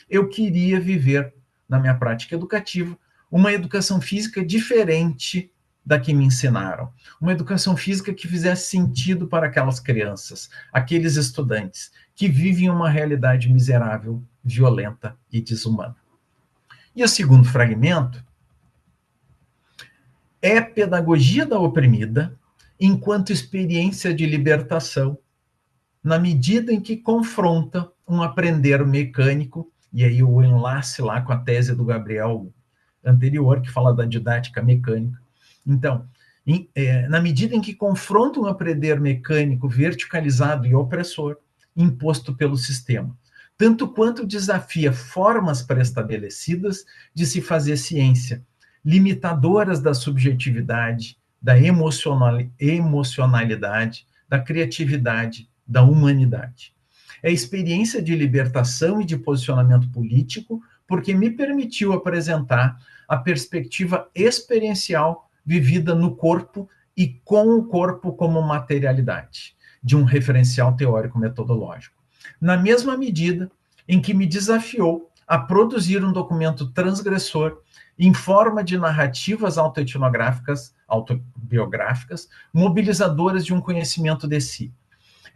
Eu queria viver, na minha prática educativa, uma educação física diferente da que me ensinaram. Uma educação física que fizesse sentido para aquelas crianças, aqueles estudantes que vivem uma realidade miserável, violenta e desumana. E o segundo fragmento é Pedagogia da Oprimida, enquanto experiência de libertação, na medida em que confronta um aprender mecânico, e aí o enlace lá com a tese do Gabriel anterior, que fala da didática mecânica. Então, na medida em que confronta um aprender mecânico verticalizado e opressor, imposto pelo sistema, tanto quanto desafia formas pré-estabelecidas de se fazer ciência, limitadoras da subjetividade, da emocionalidade, da criatividade, da humanidade. É experiência de libertação e de posicionamento político, porque me permitiu apresentar a perspectiva experiencial vivida no corpo e com o corpo como materialidade, de um referencial teórico-metodológico. Na mesma medida em que me desafiou a produzir um documento transgressor em forma de narrativas autoetnográficas, autobiográficas, mobilizadoras de um conhecimento de si.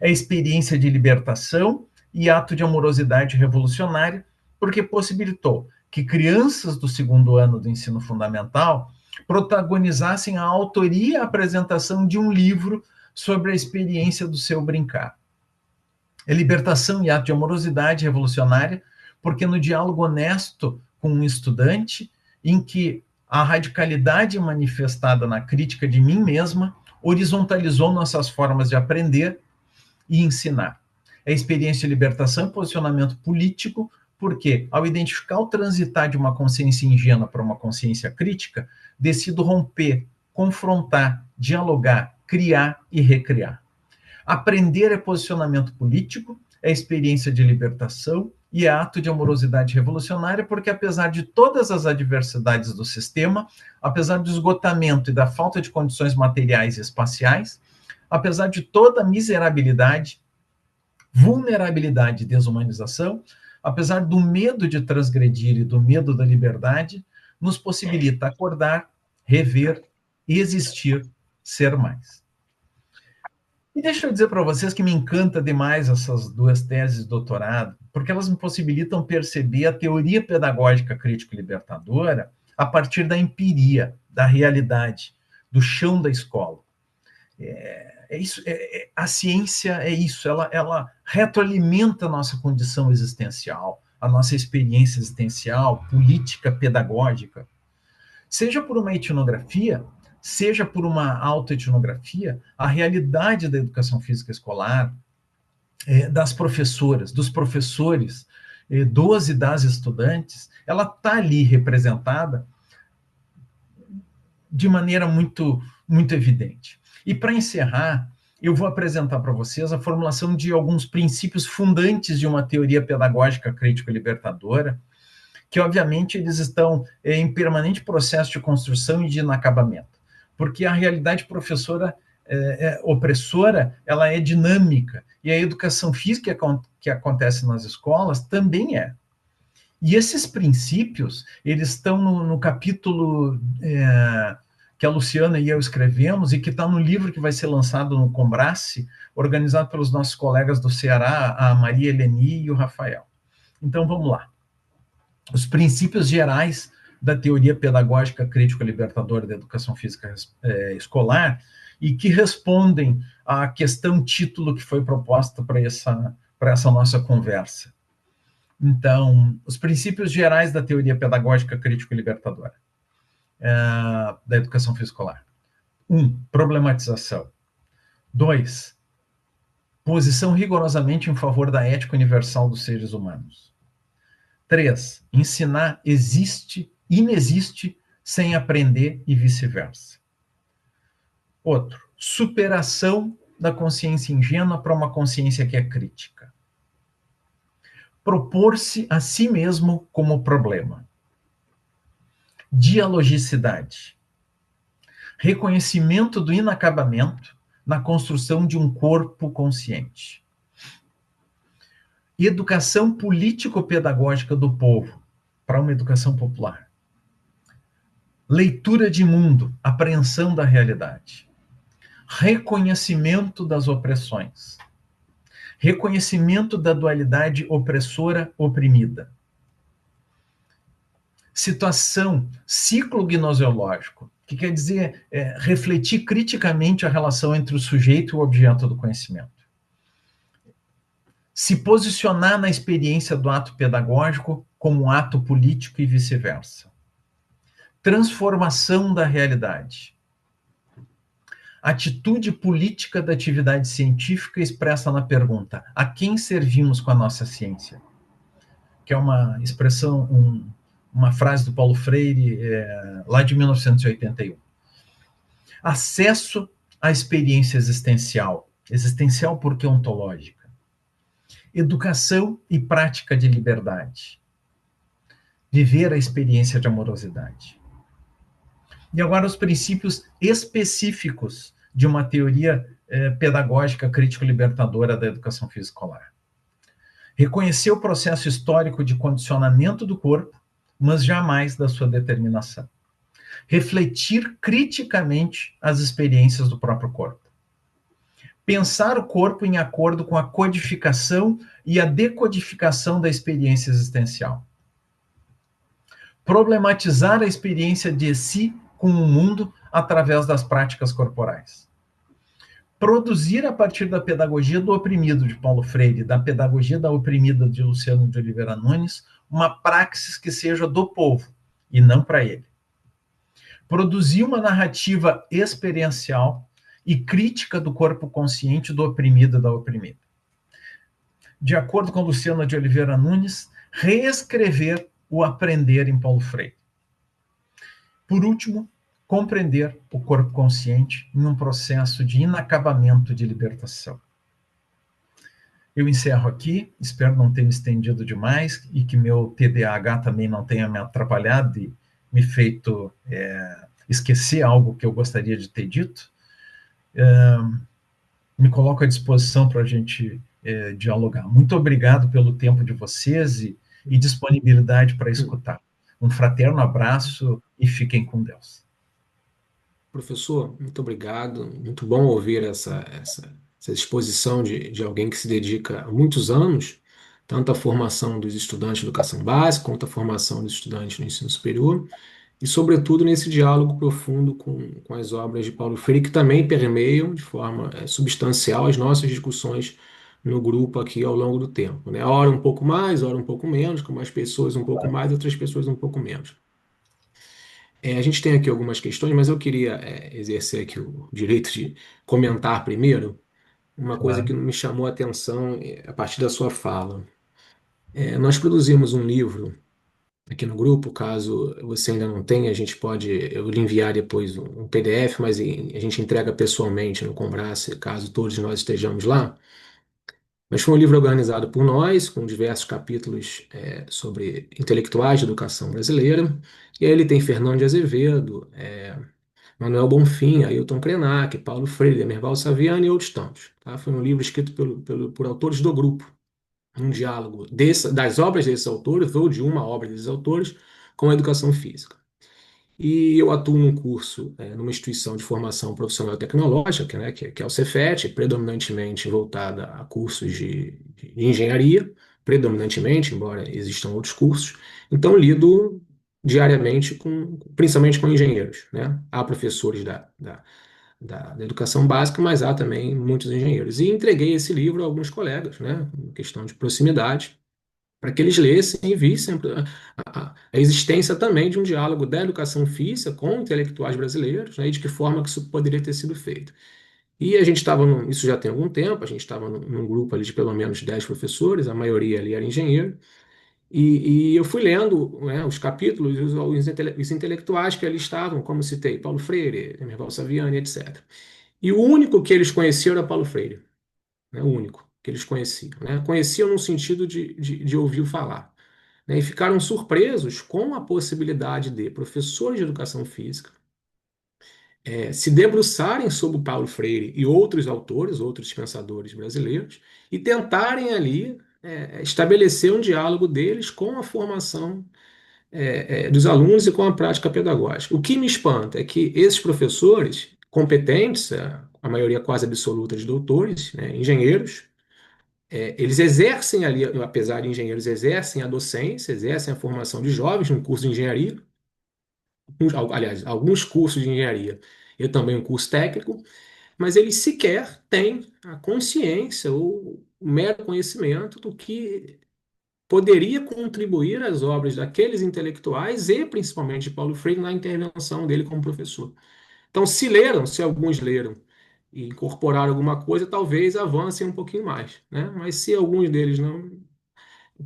É experiência de libertação e ato de amorosidade revolucionária, porque possibilitou que crianças do segundo ano do ensino fundamental protagonizassem a autoria e a apresentação de um livro sobre a experiência do seu brincar. É libertação e ato de amorosidade revolucionária, porque no diálogo honesto com um estudante, em que a radicalidade manifestada na crítica de mim mesma horizontalizou nossas formas de aprender e ensinar. É experiência de libertação e posicionamento político, porque, ao identificar o transitar de uma consciência ingênua para uma consciência crítica, decido romper, confrontar, dialogar, criar e recriar. Aprender é posicionamento político, é experiência de libertação e é ato de amorosidade revolucionária, porque apesar de todas as adversidades do sistema, apesar do esgotamento e da falta de condições materiais e espaciais, apesar de toda a miserabilidade, vulnerabilidade e desumanização, apesar do medo de transgredir e do medo da liberdade, nos possibilita acordar, rever, existir, ser mais. E deixa eu dizer para vocês que me encanta demais essas duas teses de doutorado, porque elas me possibilitam perceber a teoria pedagógica crítico-libertadora a partir da empiria, da realidade, do chão da escola. A ciência é isso, ela retroalimenta a nossa condição existencial, a nossa experiência existencial, política, pedagógica. Seja por uma etnografia, seja por uma autoetnografia, a realidade da educação física escolar, das professoras, dos professores, dos e das estudantes, ela está ali representada de maneira muito, muito evidente. E para encerrar, eu vou apresentar para vocês a formulação de alguns princípios fundantes de uma teoria pedagógica crítico-libertadora, que, obviamente, eles estão em permanente processo de construção e de inacabamento, porque a realidade professora opressora, ela é dinâmica, e a educação física que acontece nas escolas também é. E esses princípios, eles estão no capítulo que a Luciana e eu escrevemos e que está no livro que vai ser lançado no Combrace, organizado pelos nossos colegas do Ceará, a Maria Eleni e o Rafael. Então, vamos lá. Os princípios gerais da teoria pedagógica crítico-libertadora da educação física escolar e que respondem à questão título que foi proposta para essa nossa conversa. Então, os princípios gerais da teoria pedagógica crítico-libertadora da educação física escolar. 1. Problematização. 2. Posição rigorosamente em favor da ética universal dos seres humanos. 3. Ensinar inexiste sem aprender e vice-versa. Outro. Superação da consciência ingênua para uma consciência que é crítica. Propor-se a si mesmo como problema. Dialogicidade. Reconhecimento do inacabamento na construção de um corpo consciente. Educação político-pedagógica do povo para uma educação popular. Leitura de mundo, apreensão da realidade. Reconhecimento das opressões. Reconhecimento da dualidade opressora-oprimida. Situação, ciclo gnoseológico, que quer dizer refletir criticamente a relação entre o sujeito e o objeto do conhecimento. Se posicionar na experiência do ato pedagógico como um ato político e vice-versa. Transformação da realidade. Atitude política da atividade científica expressa na pergunta: a quem servimos com a nossa ciência? Que é uma expressão, uma frase do Paulo Freire, lá de 1981. Acesso à experiência existencial. Existencial porque ontológica. Educação e prática de liberdade. Viver a experiência de amorosidade. E agora os princípios específicos de uma teoria pedagógica crítico-libertadora da educação física escolar. Reconhecer o processo histórico de condicionamento do corpo, mas jamais da sua determinação. Refletir criticamente as experiências do próprio corpo. Pensar o corpo em acordo com a codificação e a decodificação da experiência existencial. Problematizar a experiência de si com o mundo através das práticas corporais. Produzir a partir da pedagogia do oprimido de Paulo Freire, da pedagogia da oprimida de Luciano de Oliveira Nunes, uma praxis que seja do povo e não para ele. Produzir uma narrativa experiencial e crítica do corpo consciente do oprimido e da oprimida. De acordo com Luciano de Oliveira Nunes, reescrever o aprender em Paulo Freire. Por último, compreender o corpo consciente em um processo de inacabamento de libertação. Eu encerro aqui, espero não ter me estendido demais e que meu TDAH também não tenha me atrapalhado e me feito esquecer algo que eu gostaria de ter dito. Me coloco à disposição para a gente dialogar. Muito obrigado pelo tempo de vocês e disponibilidade para escutar. Um fraterno abraço e fiquem com Deus. Professor, muito obrigado. Muito bom ouvir essa exposição de alguém que se dedica há muitos anos, tanto à formação dos estudantes de educação básica, quanto à formação dos estudantes no ensino superior, e, sobretudo, nesse diálogo profundo com as obras de Paulo Freire, que também permeiam de forma substancial as nossas discussões no grupo aqui ao longo do tempo, né? Ora um pouco mais, ora um pouco menos, com mais pessoas um pouco mais, outras pessoas um pouco menos. A gente tem aqui algumas questões, mas eu queria exercer aqui o direito de comentar primeiro uma coisa que me chamou a atenção a partir da sua fala. Nós produzimos um livro aqui no grupo, caso você ainda não tenha, eu lhe enviar depois um PDF, mas a gente entrega pessoalmente no Combrace, caso todos nós estejamos lá. Mas foi um livro organizado por nós, com diversos capítulos sobre intelectuais de educação brasileira. E aí ele tem Fernando de Azevedo, Manuel Bonfim, Ailton Krenak, Paulo Freire, Demerval Saviano e outros tantos. Tá? Foi um livro escrito por autores do grupo, um diálogo das obras desses autores, ou de uma obra desses autores, com a educação física. E eu atuo num curso, numa instituição de formação profissional tecnológica, né, que é o Cefet, predominantemente voltada a cursos de engenharia, predominantemente, embora existam outros cursos. Então, lido diariamente principalmente com engenheiros, né? Há professores da educação básica, mas há também muitos engenheiros. E entreguei esse livro a alguns colegas, né, em questão de proximidade, para que eles lessem e vissem a existência também de um diálogo da educação física com intelectuais brasileiros, né, e de que forma que isso poderia ter sido feito. E a gente estava, isso já tem algum tempo, a gente estava num grupo ali de pelo menos 10 professores, a maioria ali era engenheiro, e eu fui lendo, né, os capítulos, os intelectuais que ali estavam, como citei, Paulo Freire, Emerval Saviani, etc. E o único que eles conheciam era Paulo Freire, né, o único que eles conheciam, né? Conheciam no sentido de ouvir falar, né? E ficaram surpresos com a possibilidade de professores de educação física se debruçarem sobre o Paulo Freire e outros autores, outros pensadores brasileiros, e tentarem ali estabelecer um diálogo deles com a formação dos alunos e com a prática pedagógica. O que me espanta é que esses professores competentes, a maioria quase absoluta de doutores, né, engenheiros, eles exercem ali, apesar de engenheiros, exercem a docência, exercem a formação de jovens no curso de engenharia, aliás, alguns cursos de engenharia e também um curso técnico, mas eles sequer têm a consciência ou o mero conhecimento do que poderia contribuir às obras daqueles intelectuais e principalmente de Paulo Freire na intervenção dele como professor. Então, se alguns leram e incorporaram alguma coisa, talvez avancem um pouquinho mais, né? Mas se alguns deles não,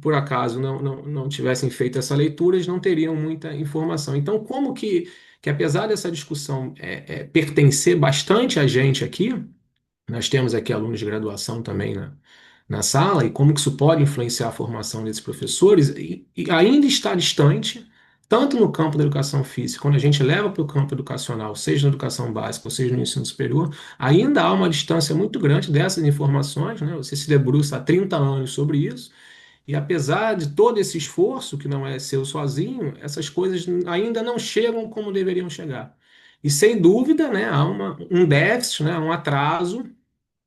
por acaso, não tivessem feito essa leitura, eles não teriam muita informação. Então, como que apesar dessa discussão pertencer bastante a gente aqui, nós temos aqui alunos de graduação também na sala, e como que isso pode influenciar a formação desses professores, e ainda está distante, tanto no campo da educação física, quando a gente leva para o campo educacional, seja na educação básica ou seja no ensino superior, ainda há uma distância muito grande dessas informações, né? Você se debruça há 30 anos sobre isso, e apesar de todo esse esforço, que não é seu sozinho, essas coisas ainda não chegam como deveriam chegar. E sem dúvida, né, há um déficit, né, um atraso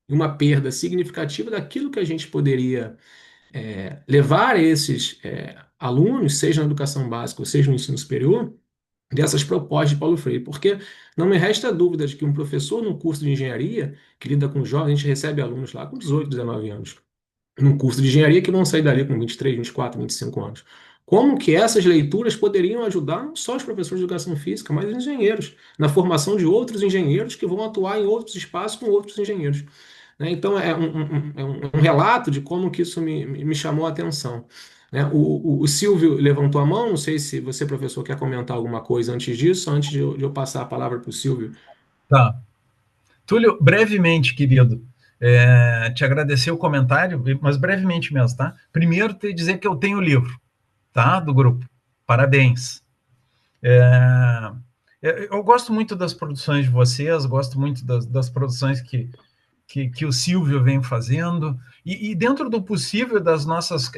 e uma perda significativa daquilo que a gente poderia levar esses alunos, seja na educação básica ou seja no ensino superior, dessas propostas de Paulo Freire. Porque não me resta dúvida de que um professor no curso de engenharia, que lida com jovens, a gente recebe alunos lá com 18, 19 anos, num curso de engenharia que vão sair dali com 23, 24, 25 anos. Como que essas leituras poderiam ajudar não só os professores de educação física, mas os engenheiros, na formação de outros engenheiros que vão atuar em outros espaços com outros engenheiros, né? Então, é um relato de como que isso me chamou a atenção, né? O Silvio levantou a mão, não sei se você, professor, quer comentar alguma coisa antes disso, antes de eu passar a palavra para o Silvio. Tá. Túlio, brevemente, querido, te agradecer o comentário, mas brevemente mesmo, tá? Primeiro, te dizer que eu tenho o livro, tá? Do grupo. Parabéns. Eu gosto muito das produções de vocês, gosto muito das produções que o Silvio vem fazendo, e dentro do possível das nossas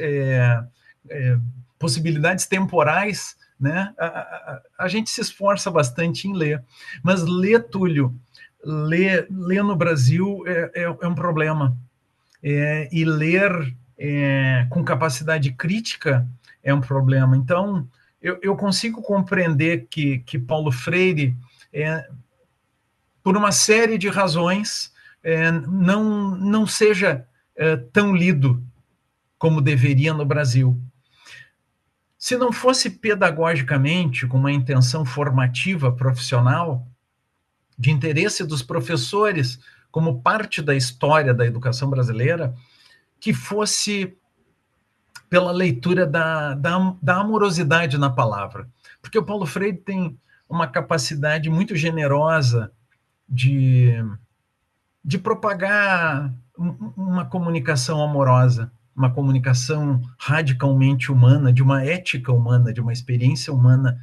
possibilidades temporais, né, a gente se esforça bastante em ler. Mas ler, Túlio, ler no Brasil é um problema. E ler com capacidade crítica é um problema. Então, eu consigo compreender que Paulo Freire, por uma série de razões, não seja tão lido como deveria no Brasil. Se não fosse pedagogicamente, com uma intenção formativa, profissional, de interesse dos professores, como parte da história da educação brasileira, que fosse pela leitura da amorosidade na palavra. Porque o Paulo Freire tem uma capacidade muito generosa de propagar uma comunicação amorosa, uma comunicação radicalmente humana, de uma ética humana, de uma experiência humana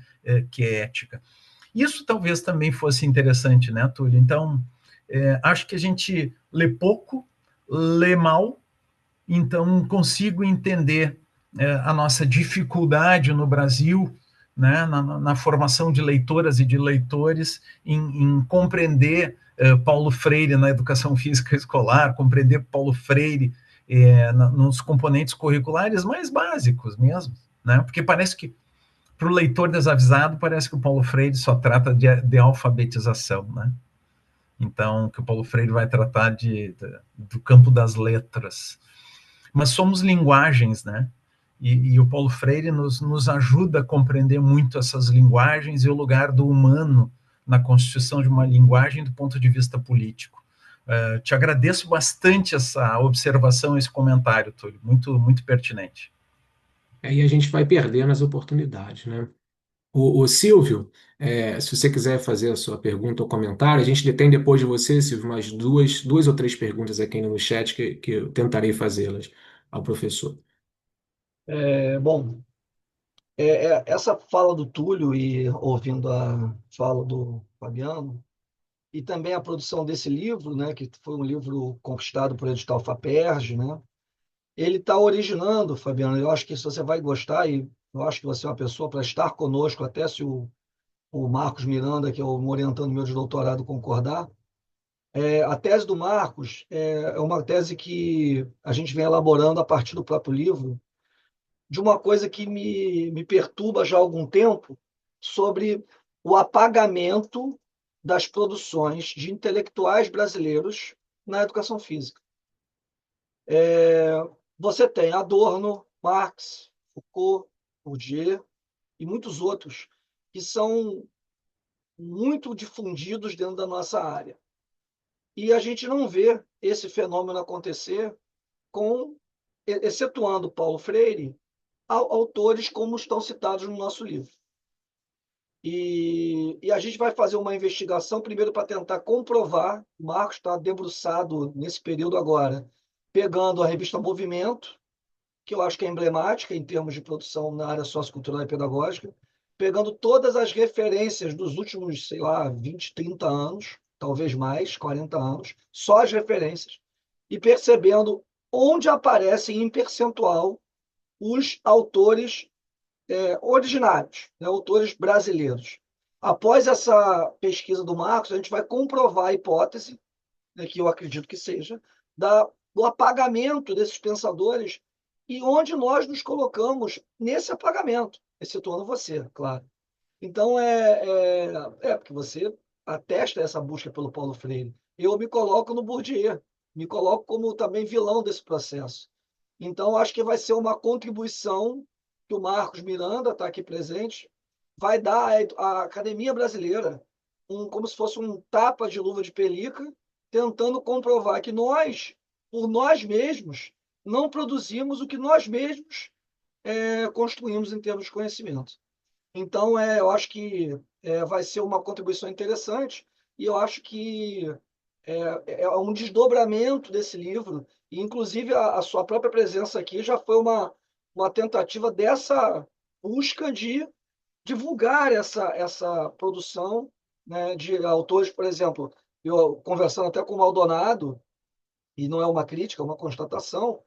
que é ética. Isso talvez também fosse interessante, né, Túlio? Então, acho que a gente lê pouco, lê mal, então consigo entender a nossa dificuldade no Brasil, né, na formação de leitoras e de leitores, em compreender Paulo Freire na educação física escolar, compreender Paulo Freire nos componentes curriculares mais básicos mesmo, né? Porque parece que, para o leitor desavisado, parece que o Paulo Freire só trata de alfabetização, né? Então, que o Paulo Freire vai tratar do campo das letras. Mas somos linguagens, né? E o Paulo Freire nos ajuda a compreender muito essas linguagens e o lugar do humano na constituição de uma linguagem do ponto de vista político. Te agradeço bastante essa observação, esse comentário, Túlio, muito, muito pertinente. Aí a gente vai perdendo as oportunidades, né? O Silvio, se você quiser fazer a sua pergunta ou comentário, a gente tem depois de você, Silvio, mais duas ou três perguntas aqui no chat que eu tentarei fazê-las ao professor. Bom, essa fala do Túlio e ouvindo a fala do Fabiano, e também a produção desse livro, né, que foi um livro conquistado por edital FAPERJ, né, ele está originando, Fabiano, eu acho que isso você vai gostar, e eu acho que você é uma pessoa para estar conosco, até se o Marcos Miranda, que é o orientando meu de doutorado, concordar. A tese do Marcos é uma tese que a gente vem elaborando a partir do próprio livro, de uma coisa que me perturba já há algum tempo, sobre o apagamento das produções de intelectuais brasileiros na educação física. Você tem Adorno, Marx, Foucault, Bourdieu e muitos outros que são muito difundidos dentro da nossa área. E a gente não vê esse fenômeno acontecer excetuando Paulo Freire, autores como estão citados no nosso livro. E a gente vai fazer uma investigação, primeiro para tentar comprovar, o Marcos está debruçado nesse período agora, pegando a revista Movimento, que eu acho que é emblemática em termos de produção na área sociocultural e pedagógica, pegando todas as referências dos últimos, sei lá, 20, 30 anos, talvez mais, 40 anos, só as referências, e percebendo onde aparecem em percentual os autores originários, né, autores brasileiros. Após essa pesquisa do Marcos, a gente vai comprovar a hipótese, né, que eu acredito que seja, do apagamento desses pensadores e onde nós nos colocamos nesse apagamento, excetuando você, claro. Então, porque você atesta essa busca pelo Paulo Freire. Eu me coloco no Bourdieu, me coloco como também vilão desse processo. Então, acho que vai ser uma contribuição que o Marcos Miranda, está aqui presente, vai dar à academia brasileira, como se fosse um tapa de luva de pelica, tentando comprovar que nós, por nós mesmos, não produzimos o que nós mesmos construímos em termos de conhecimento. Então, eu acho que vai ser uma contribuição interessante e eu acho que é um desdobramento desse livro e, inclusive, a sua própria presença aqui já foi uma tentativa dessa busca de divulgar essa produção, né, de autores, por exemplo, eu conversando até com o Maldonado, e não é uma crítica, é uma constatação,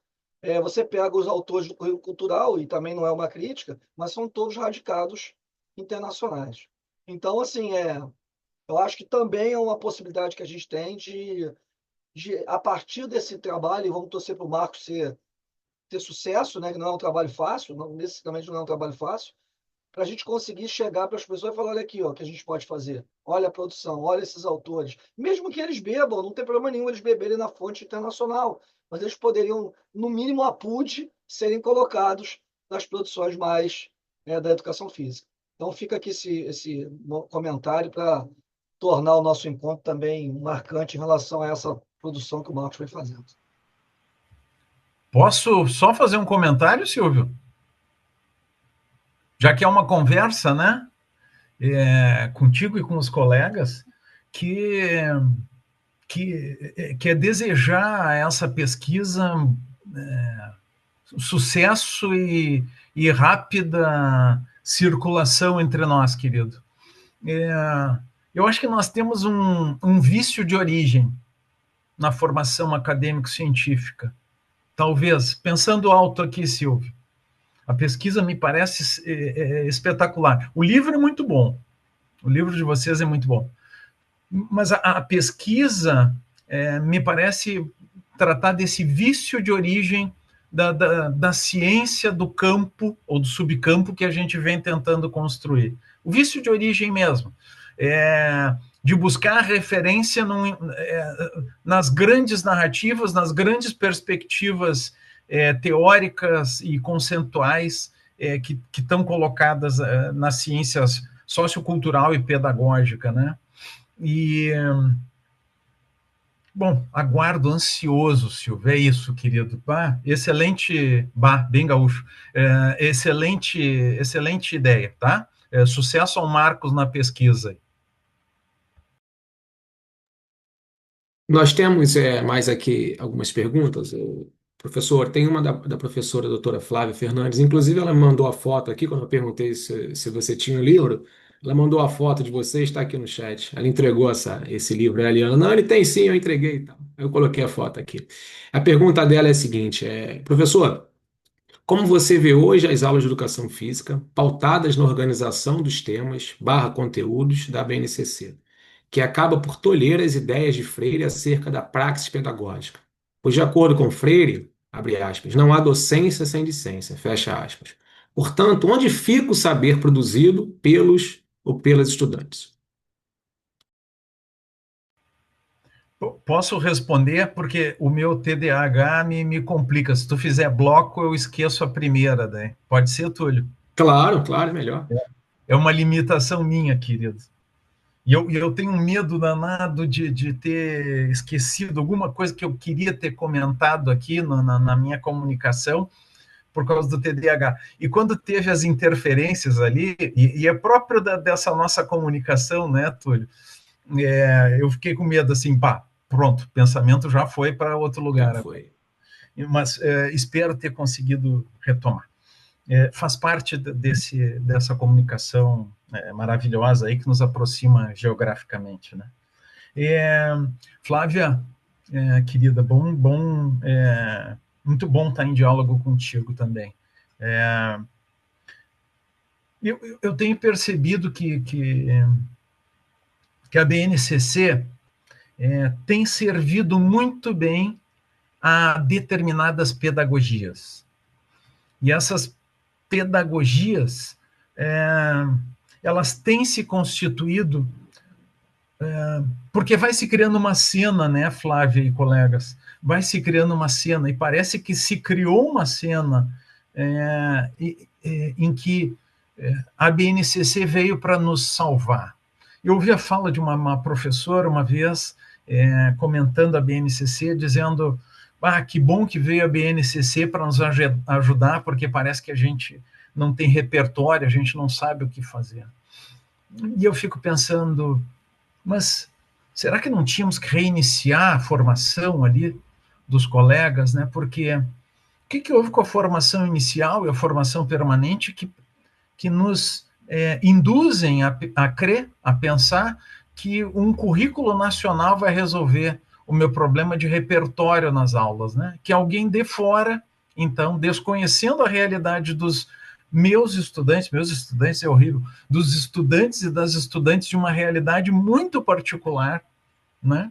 você pega os autores do currículo cultural, e também não é uma crítica, mas são todos radicados internacionais. Então, assim, eu acho que também é uma possibilidade que a gente tem a partir desse trabalho, e vamos torcer para o Marcos ter sucesso, né, que não é um trabalho fácil, não, necessariamente não é um trabalho fácil, para a gente conseguir chegar para as pessoas e falar, olha aqui, ó, o que a gente pode fazer. Olha a produção, olha esses autores. Mesmo que eles bebam, não tem problema nenhum eles beberem na fonte internacional, mas eles poderiam, no mínimo a PUD, serem colocados nas produções mais da educação física. Então fica aqui esse comentário para tornar o nosso encontro também marcante em relação a essa produção que o Marcos foi fazendo. Posso só fazer um comentário, Silvio? Já que é uma conversa, né? Contigo e com os colegas, que é desejar essa pesquisa sucesso e rápida circulação entre nós, querido. Eu acho que nós temos um vício de origem na formação acadêmico-científica. Talvez, pensando alto aqui, Silvio, a pesquisa me parece espetacular. O livro é muito bom, o livro de vocês é muito bom, mas a pesquisa me parece tratar desse vício de origem da ciência do campo ou do subcampo que a gente vem tentando construir. O vício de origem mesmo, de buscar referência nas grandes narrativas, nas grandes perspectivas teóricas e conceituais que estão colocadas nas ciências sociocultural e pedagógica, né? E, bom, aguardo ansioso, Silvio, é isso, querido. Excelente, bem gaúcho, excelente ideia, tá? Sucesso ao Marcos na pesquisa. Nós temos mais aqui algumas perguntas. Professor, tem uma da professora doutora Flávia Fernandes, inclusive ela me mandou a foto aqui, quando eu perguntei se você tinha o livro, ela mandou a foto de você, está aqui no chat. Ela entregou esse livro a Eliana. Não, ele tem sim, eu entreguei. Então. Eu coloquei a foto aqui. A pergunta dela é a seguinte, professor, como você vê hoje as aulas de educação física pautadas na organização dos temas / conteúdos da BNCC, que acaba por tolher as ideias de Freire acerca da praxis pedagógica? Pois, de acordo com Freire, abre aspas, não há docência sem discência, fecha aspas. Portanto, onde fica o saber produzido pelos ou pelas estudantes? Posso responder porque o meu TDAH me complica. Se tu fizer bloco, eu esqueço a primeira, né? Pode ser, Túlio? Claro, claro, é melhor. É uma limitação minha, querido. E eu tenho um medo danado de ter esquecido alguma coisa que eu queria ter comentado aqui na minha comunicação por causa do TDAH. E quando teve as interferências ali, e é próprio dessa nossa comunicação, né, Túlio? Eu fiquei com medo assim, pá, pronto, o pensamento já foi para outro Já lugar. foi. Mas espero ter conseguido retomar. Faz parte dessa comunicação maravilhosa aí que nos aproxima geograficamente, né? Flávia, querida, muito bom estar em diálogo contigo também. Eu tenho percebido que a BNCC tem servido muito bem a determinadas pedagogias. E essas pedagogias, elas têm se constituído porque vai se criando uma cena, né, Flávia e colegas? Vai se criando uma cena, e parece que se criou uma cena em que a BNCC veio para nos salvar. Eu ouvi a fala de uma professora uma vez, comentando a BNCC, dizendo: que bom que veio a BNCC para nos ajudar, porque parece que a gente não tem repertório, a gente não sabe o que fazer. E eu fico pensando, mas será que não tínhamos que reiniciar a formação ali dos colegas, né? Porque o que houve com a formação inicial e a formação permanente que nos induzem a crer, a pensar que um currículo nacional vai resolver o meu problema de repertório nas aulas, né? Que alguém de fora, então, desconhecendo a realidade dos meus estudantes é horrível, dos estudantes e das estudantes de uma realidade muito particular, né?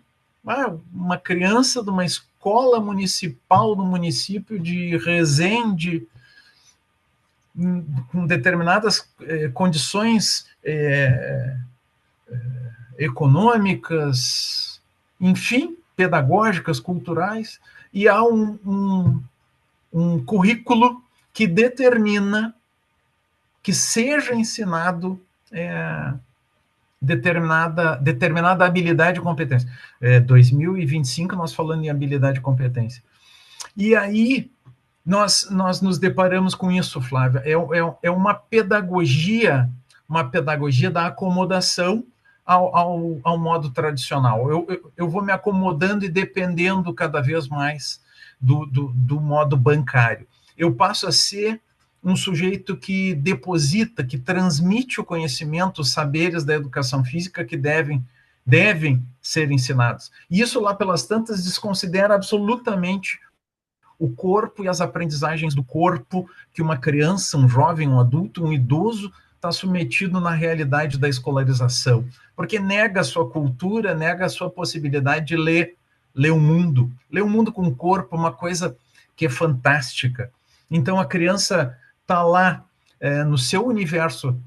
Uma criança de uma escola municipal do município de Resende, com determinadas condições econômicas, enfim, pedagógicas, culturais, e há um currículo que determina que seja ensinado determinada habilidade e competência. 2025 nós falando em habilidade e competência. E aí nós nos deparamos com isso, Flávia. É uma pedagogia da acomodação ao modo tradicional. Eu vou me acomodando e dependendo cada vez mais do modo bancário. Eu passo a ser um sujeito que deposita, que transmite o conhecimento, os saberes da educação física que devem ser ensinados. E isso, lá pelas tantas, desconsidera absolutamente o corpo e as aprendizagens do corpo que uma criança, um jovem, um adulto, um idoso está submetido na realidade da escolarização, porque nega a sua cultura, nega a sua possibilidade de ler o mundo com o corpo, uma coisa que é fantástica. Então a criança está lá no seu universo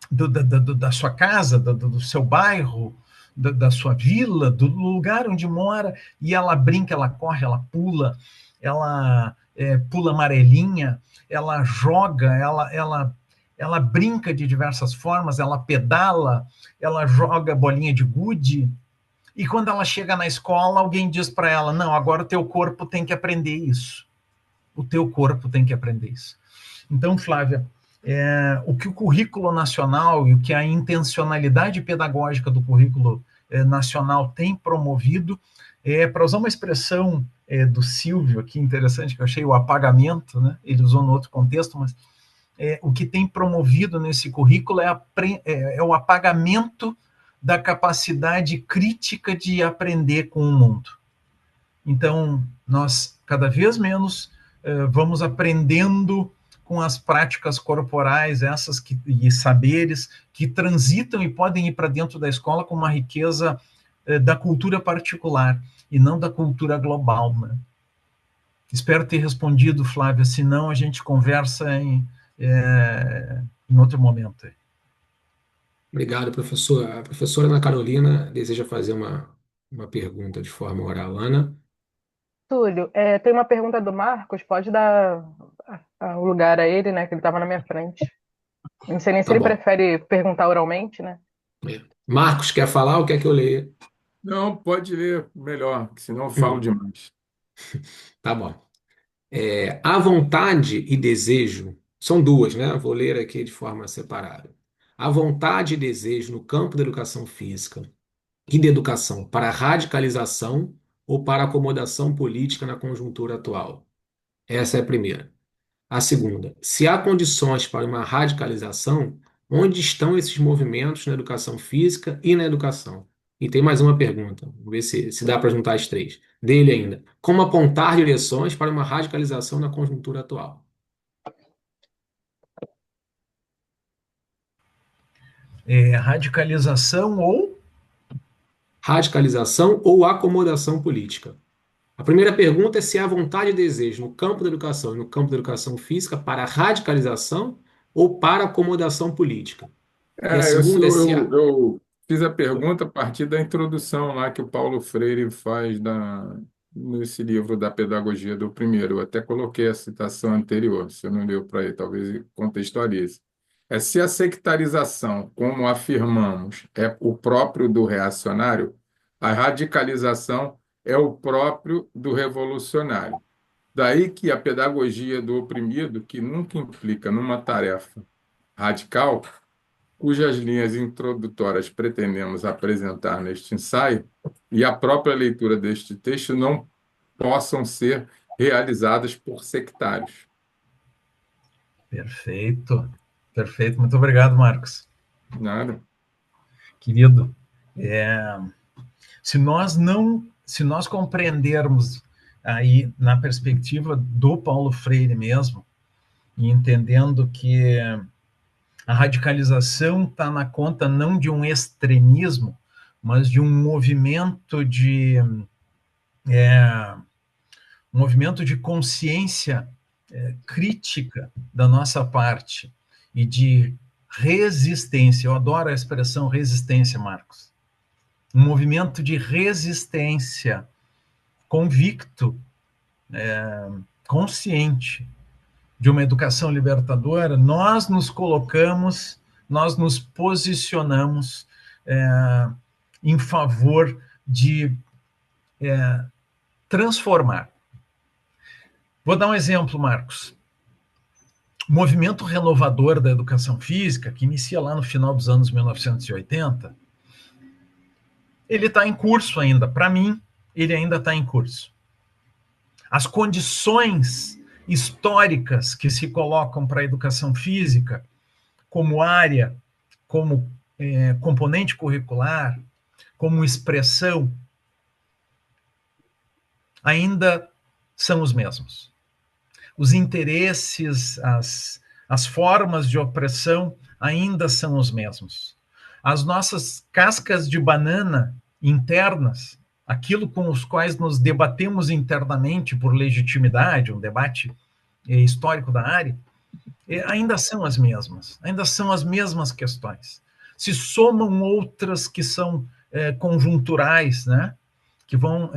da sua casa, do seu bairro, da sua vila, do lugar onde mora, e ela brinca, ela corre, ela pula amarelinha, ela joga, ela brinca de diversas formas, ela pedala, ela joga bolinha de gude, e quando ela chega na escola, alguém diz para ela: não, agora o teu corpo tem que aprender isso. O teu corpo tem que aprender isso. Então, Flávia, o que o currículo nacional e o que a intencionalidade pedagógica do currículo nacional tem promovido, para usar uma expressão do Silvio aqui, interessante, que eu achei, o apagamento, né? Ele usou no outro contexto, mas o que tem promovido nesse currículo é o apagamento da capacidade crítica de aprender com o mundo. Então, nós cada vez menos vamos aprendendo com as práticas corporais, e saberes que transitam e podem ir para dentro da escola com uma riqueza da cultura particular e não da cultura global, né? Espero ter respondido, Flávia, senão a gente conversa em outro momento. Obrigado, professor. A professora Ana Carolina deseja fazer uma pergunta de forma oral. Ana, Túlio, tem uma pergunta do Marcos, pode dar o lugar a ele, né? Que ele estava na minha frente. Não sei nem se tá ele bom. prefere perguntar oralmente, né? É. Marcos, quer falar ou quer que eu leia? Não, pode ler melhor, que senão eu falo Hum, demais. tá bom. A vontade e desejo são duas, né? Vou ler aqui de forma separada. A vontade e desejo no campo da educação física e da educação para radicalização ou para acomodação política na conjuntura atual. Essa é a primeira. A segunda, se há condições para uma radicalização, onde estão esses movimentos na educação física e na educação? E tem mais uma pergunta, vamos ver se dá para juntar as três. Dele ainda. Como apontar direções para uma radicalização na conjuntura atual? Radicalização ou Radicalização ou acomodação política? A primeira pergunta é se há vontade e desejo no campo da educação e no campo da educação física para radicalização ou para acomodação política. E a Eu, segunda é sou- se eu, há. eu fiz a pergunta a partir da introdução lá que o Paulo Freire faz nesse livro da Pedagogia do Primeiro. Eu até coloquei a citação anterior, se eu não leu para ele, talvez contextualize. É se a sectarização, como afirmamos, é o próprio do reacionário, a radicalização é o próprio do revolucionário. Daí que a pedagogia do oprimido, que nunca implica numa tarefa radical, cujas linhas introdutórias pretendemos apresentar neste ensaio, e a própria leitura deste texto não possam ser realizadas por sectários. perfeito, perfeito. Muito obrigado, Marcos. Nada. Querido, se nós compreendermos aí na perspectiva do Paulo Freire mesmo, e entendendo que a radicalização está na conta não de um extremismo, mas de um movimento de consciência crítica da nossa parte e de resistência. Eu adoro a expressão resistência, Marcos. Um movimento de resistência convicto, consciente de uma educação libertadora, nós nos colocamos, nós nos posicionamos em favor de transformar. Vou dar um exemplo, Marcos. O movimento renovador da educação física, que inicia lá no final dos anos 1980, ele está em curso ainda. Para mim, ele ainda está em curso. As condições históricas que se colocam para a educação física, como área, como componente curricular, como expressão, ainda são os mesmos. Os interesses, as formas de opressão ainda são os mesmos. As nossas cascas de banana internas, aquilo com os quais nos debatemos internamente por legitimidade, um debate histórico da área, ainda são as mesmas questões. Se somam outras que são conjunturais, né, que vão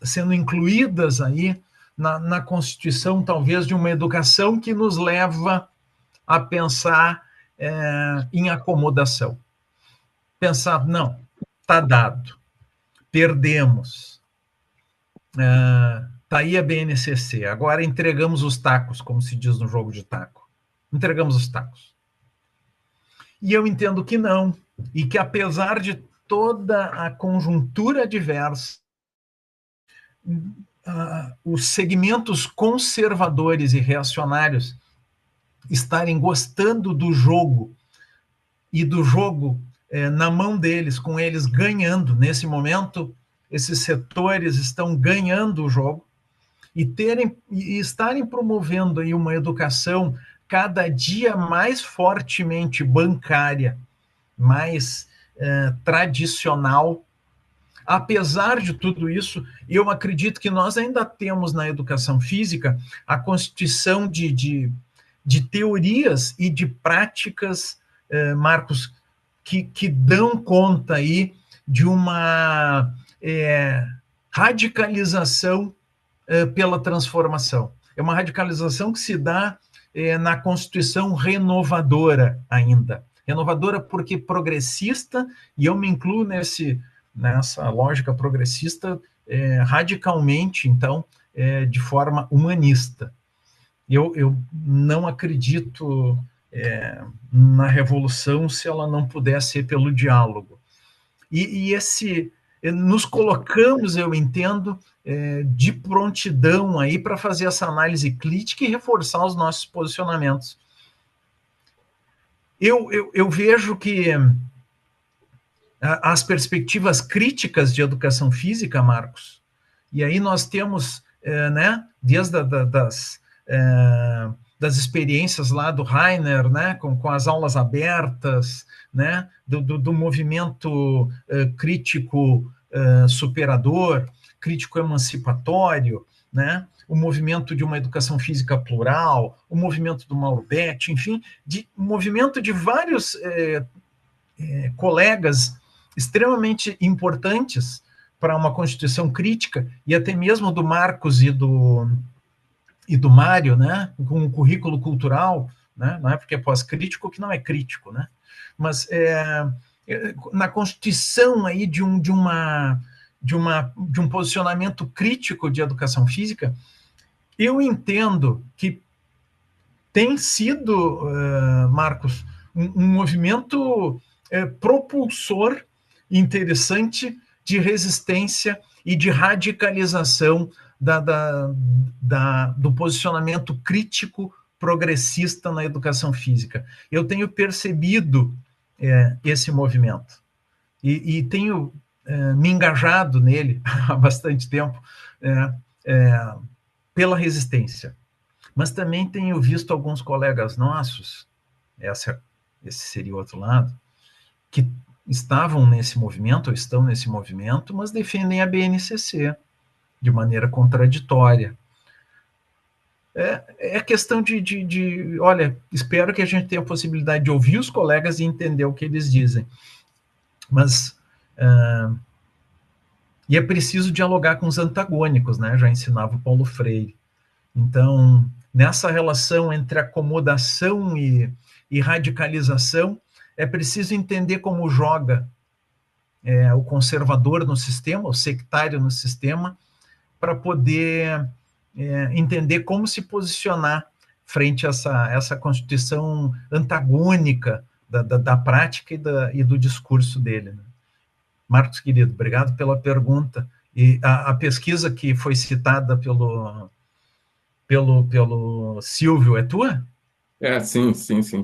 sendo incluídas aí na constituição, talvez, de uma educação que nos leva a pensar em acomodação. Pensar, não, está dado, perdemos, está aí a BNCC, agora entregamos os tacos, como se diz no jogo de taco. Entregamos os tacos. E eu entendo que não, e que apesar de toda a conjuntura diversa, os segmentos conservadores e reacionários estarem gostando do jogo e do jogo na mão deles, com eles ganhando. Nesse momento, esses setores estão ganhando o jogo e estarem promovendo aí uma educação cada dia mais fortemente bancária, mais tradicional. Apesar de tudo isso, eu acredito que nós ainda temos na educação física a constituição de teorias e de práticas Marcos, que dão conta aí de uma radicalização pela transformação. É uma radicalização que se dá na Constituição renovadora ainda. Renovadora porque progressista, e eu me incluo nessa lógica progressista radicalmente, então, de forma humanista. Eu não acredito na revolução se ela não puder ser pelo diálogo. E nos colocamos, eu entendo, de prontidão aí para fazer essa análise crítica e reforçar os nossos posicionamentos. Eu vejo que as perspectivas críticas de educação física, Marcos, e aí nós temos, desde das experiências lá do Rainer, né, com as aulas abertas, né, do movimento crítico superador, crítico emancipatório, né, o movimento de uma educação física plural, o movimento do Mauro Betti, enfim, o movimento de vários colegas extremamente importantes para uma constituição crítica, e até mesmo do Marcos e do Mário, né, com um currículo cultural, né, não é porque é pós-crítico que não é crítico, né, mas na constituição aí de um posicionamento crítico de educação física, eu entendo que tem sido, Marcos, um movimento propulsor interessante de resistência e de radicalização do posicionamento crítico progressista na educação física. Eu tenho percebido esse movimento e tenho me engajado nele há bastante tempo pela resistência. Mas também tenho visto alguns colegas nossos, esse seria o outro lado, que estavam nesse movimento, ou estão nesse movimento, mas defendem a BNCC de maneira contraditória. É questão olha, espero que a gente tenha a possibilidade de ouvir os colegas e entender o que eles dizem. Mas e é preciso dialogar com os antagônicos, né? Já ensinava o Paulo Freire. Então, nessa relação entre acomodação e radicalização, é preciso entender como joga o conservador no sistema, o sectário no sistema, para poder entender como se posicionar frente a essa constituição antagônica da prática e do discurso dele. Né? Marcos, querido, obrigado pela pergunta. E a pesquisa que foi citada pelo Silvio, é tua? Sim,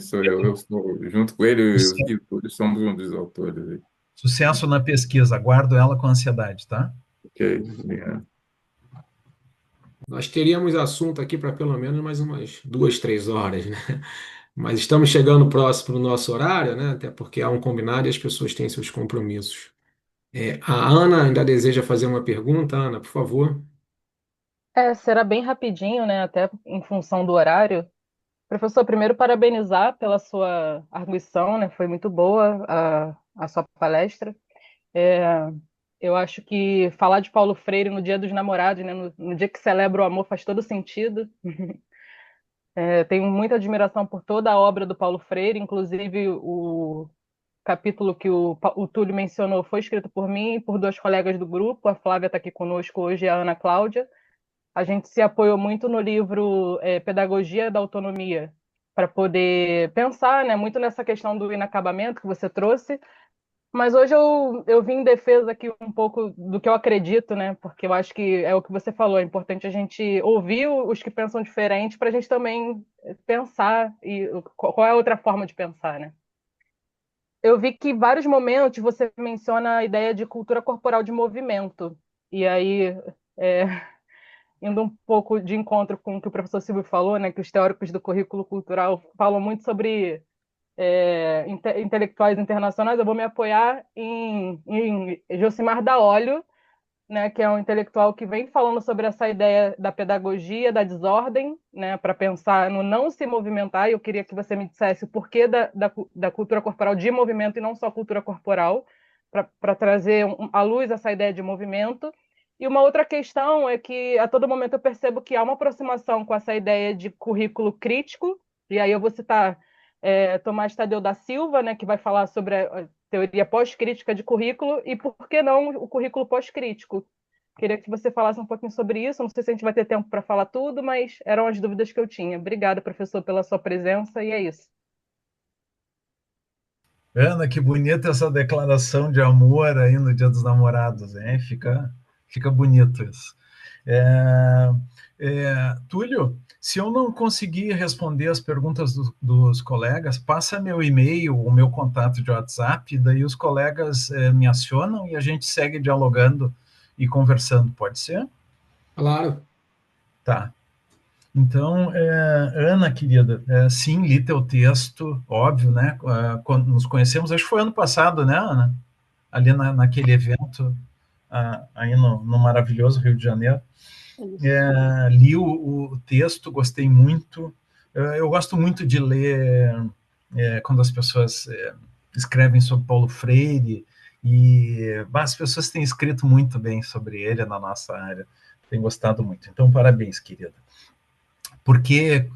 sou eu. Eu sou, junto com ele e o Túlio, somos um dos autores. Sucesso na pesquisa, aguardo ela com ansiedade, tá? Ok, obrigado. Nós teríamos assunto aqui para pelo menos mais umas 2, 3 horas, né? Mas estamos chegando próximo do nosso horário, né? Até porque há um combinado e as pessoas têm seus compromissos. A Ana ainda deseja fazer uma pergunta. Ana, por favor. Será bem rapidinho, né? Até em função do horário. Professor, primeiro parabenizar pela sua arguição, né? Foi muito boa a sua palestra. Eu acho que falar de Paulo Freire no Dia dos Namorados, né? No dia que celebra o amor, faz todo sentido. Tenho muita admiração por toda a obra do Paulo Freire, inclusive o capítulo que o Túlio mencionou foi escrito por mim e por duas colegas do grupo. A Flávia está aqui conosco hoje e a Ana Cláudia. A gente se apoiou muito no livro Pedagogia da Autonomia, para poder pensar, né, muito nessa questão do inacabamento que você trouxe. Mas hoje eu vim em defesa aqui um pouco do que eu acredito, né? Porque eu acho que é o que você falou, é importante a gente ouvir os que pensam diferente para a gente também pensar e qual é a outra forma de pensar, né? Eu vi que em vários momentos você menciona a ideia de cultura corporal de movimento. E aí, é, indo um pouco de encontro com o que o professor Silvio falou, né, que os teóricos do currículo cultural falam muito sobre intelectuais internacionais, eu vou me apoiar em Josimar Daolio, né, que é um intelectual que vem falando sobre essa ideia da pedagogia, da desordem, né, para pensar no não se movimentar. E eu queria que você me dissesse o porquê da cultura corporal de movimento e não só cultura corporal, para trazer à luz essa ideia de movimento. E uma outra questão é que a todo momento eu percebo que há uma aproximação com essa ideia de currículo crítico, e aí eu vou citar Tomás Tadeu da Silva, né, que vai falar sobre a teoria pós-crítica de currículo, e por que não o currículo pós-crítico? Queria que você falasse um pouquinho sobre isso. Não sei se a gente vai ter tempo para falar tudo, mas eram as dúvidas que eu tinha. Obrigada, professor, pela sua presença, e é isso. Ana, que bonita essa declaração de amor aí no Dia dos Namorados, hein? Fica bonito isso. Túlio, se eu não conseguir responder as perguntas dos colegas, passa meu e-mail, o meu contato de WhatsApp, daí os colegas me acionam e a gente segue dialogando e conversando, pode ser? Claro. Tá. Então, Ana, querida, sim, li teu texto, óbvio, né? Quando nos conhecemos, acho que foi ano passado, né, Ana? Ali naquele evento, aí no maravilhoso Rio de Janeiro. Li o texto, gostei muito. Eu gosto muito de ler quando as pessoas escrevem sobre Paulo Freire, e as pessoas têm escrito muito bem sobre ele na nossa área. Tenho gostado muito. Então, parabéns, querida. Porque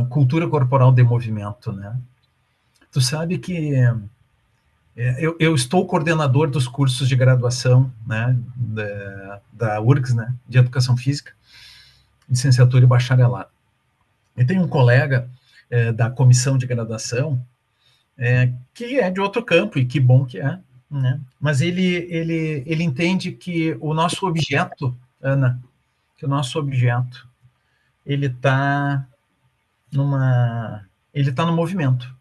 cultura corporal de movimento, né? Tu sabe que eu estou coordenador dos cursos de graduação, né, da URGS, né, de Educação Física, licenciatura e bacharelado. E tem um colega da comissão de graduação que é de outro campo, e que bom que é, né? Mas ele entende que o nosso objeto, Ana, que o nosso objeto, ele está no movimento.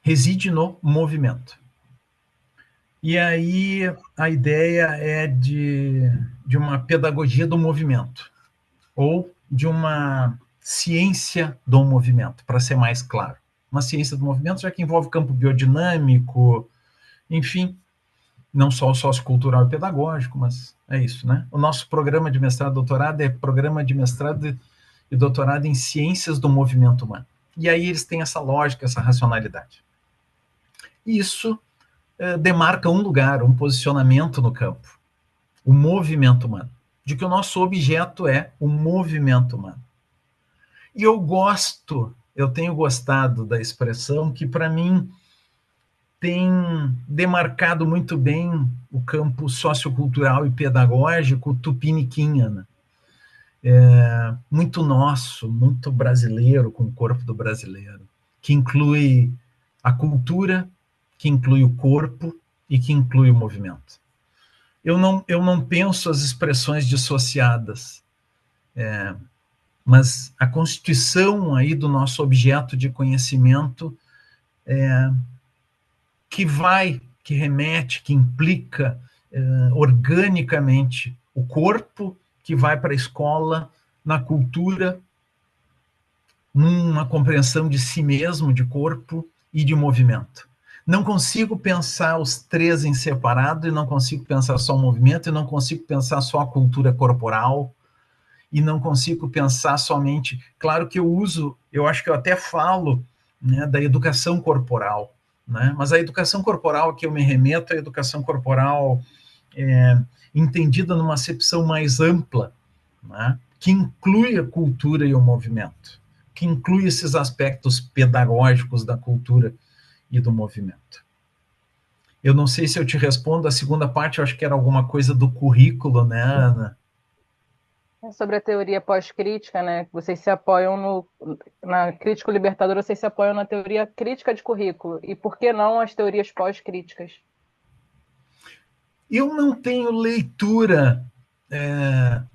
Reside no movimento. E aí a ideia é de uma pedagogia do movimento, ou de uma ciência do movimento, para ser mais claro. Uma ciência do movimento, já que envolve campo biodinâmico, enfim, não só o sociocultural e pedagógico, mas é isso, né? O nosso programa de mestrado e doutorado é programa de mestrado e doutorado em ciências do movimento humano. E aí eles têm essa lógica, essa racionalidade. E isso demarca um lugar, um posicionamento no campo, o movimento humano, de que o nosso objeto é o movimento humano. E eu tenho gostado da expressão que, para mim, tem demarcado muito bem o campo sociocultural e pedagógico tupiniquim, né? Muito nosso, muito brasileiro, com o corpo do brasileiro, que inclui a cultura, que inclui o corpo e que inclui o movimento. Eu não penso as expressões dissociadas, mas a constituição aí do nosso objeto de conhecimento que remete, que implica organicamente o corpo, que vai para a escola, na cultura, numa compreensão de si mesmo, de corpo e de movimento. Não consigo pensar os três em separado, e não consigo pensar só o movimento, e não consigo pensar só a cultura corporal, e não consigo pensar somente... Claro que eu acho que eu até falo, né, da educação corporal, né? Mas a educação corporal que eu me remeto é a educação corporal entendida numa acepção mais ampla, né, que inclui a cultura e o movimento, que inclui esses aspectos pedagógicos da cultura e do movimento. Eu não sei se eu te respondo, a segunda parte eu acho que era alguma coisa do currículo, né, Ana? Sobre a teoria pós-crítica, né? Vocês se apoiam na crítico libertadora, vocês se apoiam na teoria crítica de currículo. E por que não as teorias pós-críticas? Eu não tenho leitura,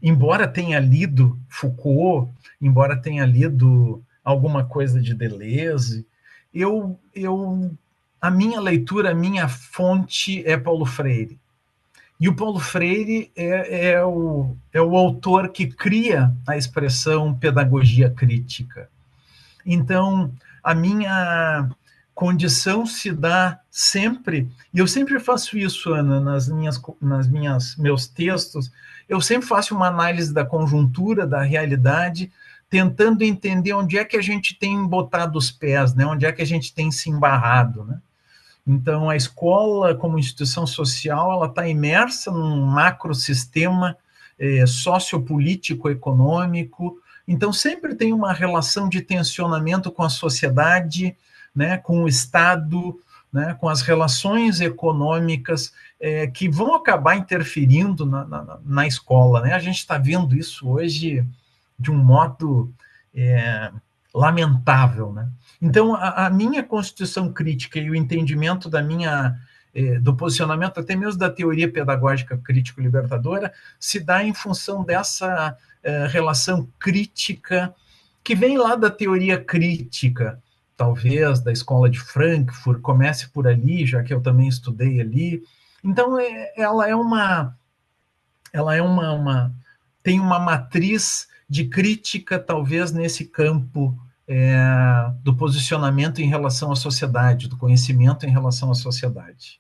embora tenha lido Foucault, embora tenha lido alguma coisa de Deleuze, a minha leitura, a minha fonte é Paulo Freire. E o Paulo Freire é o autor que cria a expressão pedagogia crítica. Então, condição se dá sempre, e eu sempre faço isso, Ana, meus textos, eu sempre faço uma análise da conjuntura, da realidade, tentando entender onde é que a gente tem botado os pés, né? Onde é que a gente tem se embarrado, né? Então, a escola, como instituição social, ela está imersa num macrosistema sociopolítico, econômico. Então, sempre tem uma relação de tensionamento com a sociedade, né, com o Estado, né, com as relações econômicas que vão acabar interferindo na escola. Né? A gente está vendo isso hoje de um modo lamentável, né? Então, a minha constituição crítica e o entendimento do posicionamento, até mesmo da teoria pedagógica crítico-libertadora, se dá em função dessa relação crítica que vem lá da teoria crítica, talvez da escola de Frankfurt, comece por ali, já que eu também estudei ali. Então, ela tem uma matriz de crítica, talvez, nesse campo do posicionamento em relação à sociedade, do conhecimento em relação à sociedade.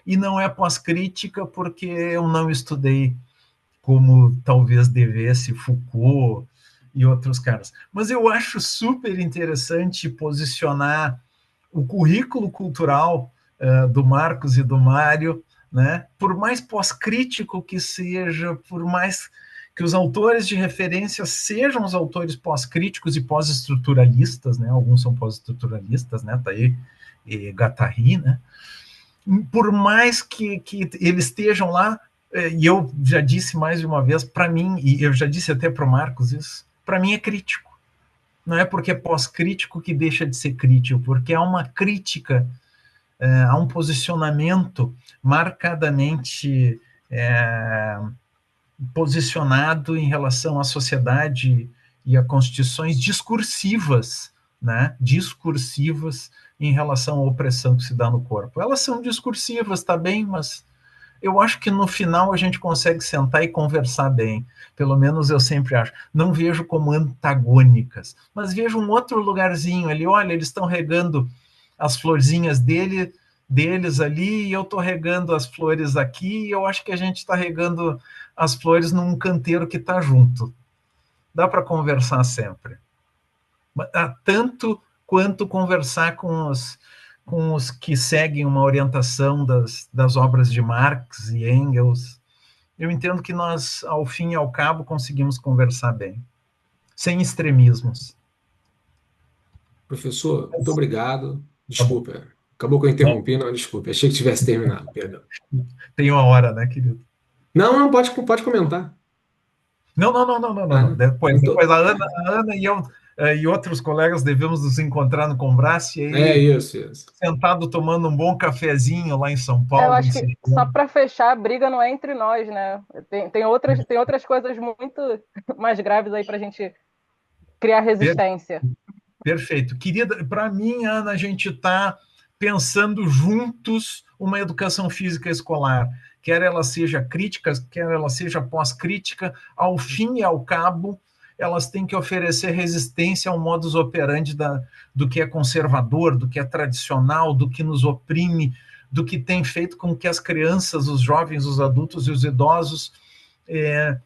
E não é pós-crítica porque eu não estudei como talvez devesse Foucault e outros caras. Mas eu acho super interessante posicionar o currículo cultural do Marcos e do Mário, né? Por mais pós-crítico que seja, por mais que os autores de referência sejam os autores pós-críticos e pós-estruturalistas, né? Alguns são pós-estruturalistas, né? Tá aí Guattari, né? Por mais que eles estejam lá, e eu já disse mais de uma vez, para mim, e eu já disse até para o Marcos isso, para mim é crítico. Não é porque é pós-crítico que deixa de ser crítico, porque há uma crítica, há um posicionamento marcadamente posicionado em relação à sociedade e a constituições discursivas, né? Discursivas em relação à opressão que se dá no corpo. Elas são discursivas, tá bem, mas eu acho que no final a gente consegue sentar e conversar bem. Pelo menos eu sempre acho. Não vejo como antagônicas, mas vejo um outro lugarzinho ali. Olha, eles estão regando as florzinhas deles ali, e eu estou regando as flores aqui, e eu acho que a gente está regando as flores num canteiro que está junto. Dá para conversar sempre. Tanto quanto conversar com os que seguem uma orientação das obras de Marx e Engels. Eu entendo que nós, ao fim e ao cabo, conseguimos conversar bem, sem extremismos. Professor, muito obrigado. Tá bom. Desculpa, acabou que eu interrompi, não, desculpa. Achei que tivesse terminado, perdão. Tem uma hora, né, querido? Não, não, pode comentar. Não, não, não, não, não, Ah, não. Depois então, a Ana e eu e outros colegas devemos nos encontrar no Combrace é aí, isso. sentado tomando um bom cafezinho lá em São Eu Paulo. acho que só para fechar, a briga não é entre nós, né? Tem outras coisas muito mais graves aí para a gente criar resistência. Perfeito. Querida, para mim, Ana, a gente está pensando juntos uma educação física escolar, quer ela seja crítica, quer ela seja pós-crítica, ao fim e ao cabo, elas têm que oferecer resistência ao modus operandi do que é conservador, do que é tradicional, do que nos oprime, do que tem feito com que as crianças, os jovens, os adultos e os idosos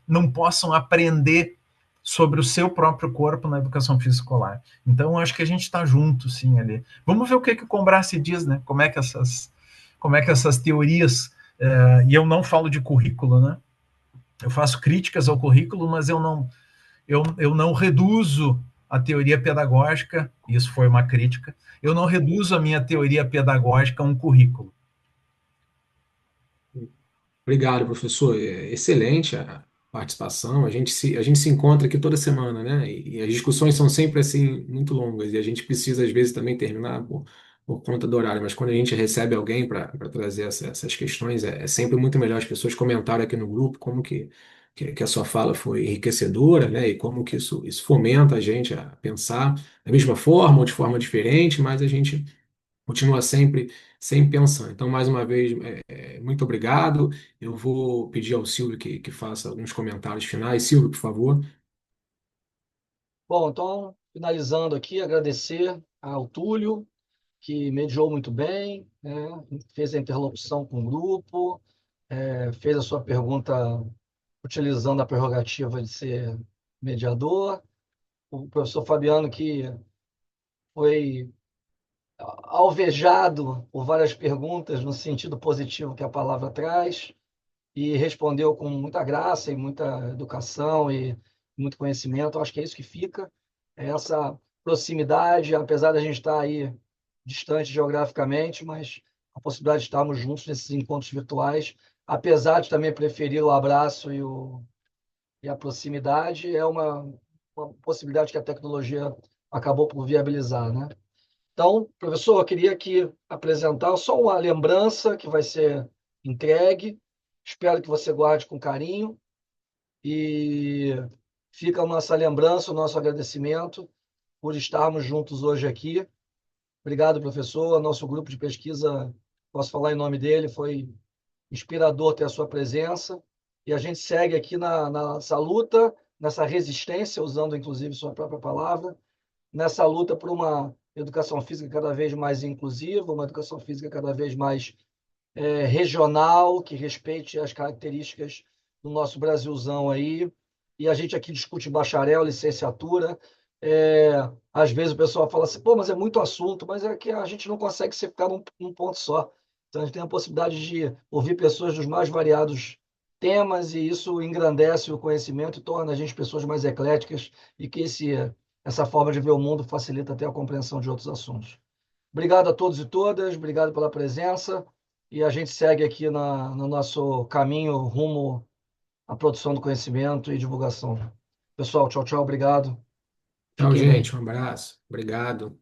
não possam aprender sobre o seu próprio corpo na educação física escolar. Então, acho que a gente está junto, sim, ali. Vamos ver o que o Combrace diz, né? Como é que essas teorias, e eu não falo de currículo, né? Eu faço críticas ao currículo, mas eu não reduzo a teoria pedagógica, isso foi uma crítica, eu não reduzo a minha teoria pedagógica a um currículo. Obrigado, professor. É excelente a participação. A gente se encontra aqui toda semana, né? E as discussões são sempre assim muito longas e a gente precisa às vezes também terminar por conta do horário. Mas quando a gente recebe alguém para trazer essas questões, é sempre muito melhor as pessoas comentarem aqui no grupo como que a sua fala foi enriquecedora, né? E como que isso fomenta a gente a pensar da mesma forma ou de forma diferente, mas a gente continua sempre pensando. Então, mais uma vez, muito obrigado. Eu vou pedir ao Silvio que faça alguns comentários finais. Silvio, por favor. Bom, então, finalizando aqui, agradecer ao Túlio, que mediou muito bem, né? Fez a interlocução com o grupo, fez a sua pergunta utilizando a prerrogativa de ser mediador. O professor Fabiano, que foi alvejado por várias perguntas no sentido positivo que a palavra traz, e respondeu com muita graça e muita educação e muito conhecimento. Eu acho que é isso que fica, é essa proximidade, apesar da gente estar aí distante geograficamente, mas a possibilidade de estarmos juntos nesses encontros virtuais, apesar de também preferir o abraço e a proximidade, é uma possibilidade que a tecnologia acabou por viabilizar, né? Então, professor, eu queria aqui apresentar só uma lembrança que vai ser entregue. Espero que você guarde com carinho. E fica a nossa lembrança, o nosso agradecimento por estarmos juntos hoje aqui. Obrigado, professor. Nosso grupo de pesquisa, posso falar em nome dele, foi inspirador ter a sua presença. E a gente segue aqui nessa luta, nessa resistência, usando inclusive sua própria palavra, nessa luta por uma educação física cada vez mais inclusiva, uma educação física cada vez mais regional, que respeite as características do nosso Brasilzão aí. E a gente aqui discute bacharel, licenciatura. Às vezes o pessoal fala assim, pô, mas é muito assunto, mas é que a gente não consegue se ficar num ponto só. Então a gente tem a possibilidade de ouvir pessoas dos mais variados temas, e isso engrandece o conhecimento e torna a gente pessoas mais ecléticas, e que essa forma de ver o mundo facilita até a compreensão de outros assuntos. Obrigado a todos e todas, obrigado pela presença, e a gente segue aqui no nosso caminho rumo à produção do conhecimento e divulgação. Pessoal, tchau, tchau, obrigado. Tchau, Fiquem bem. gente. Um abraço. Obrigado.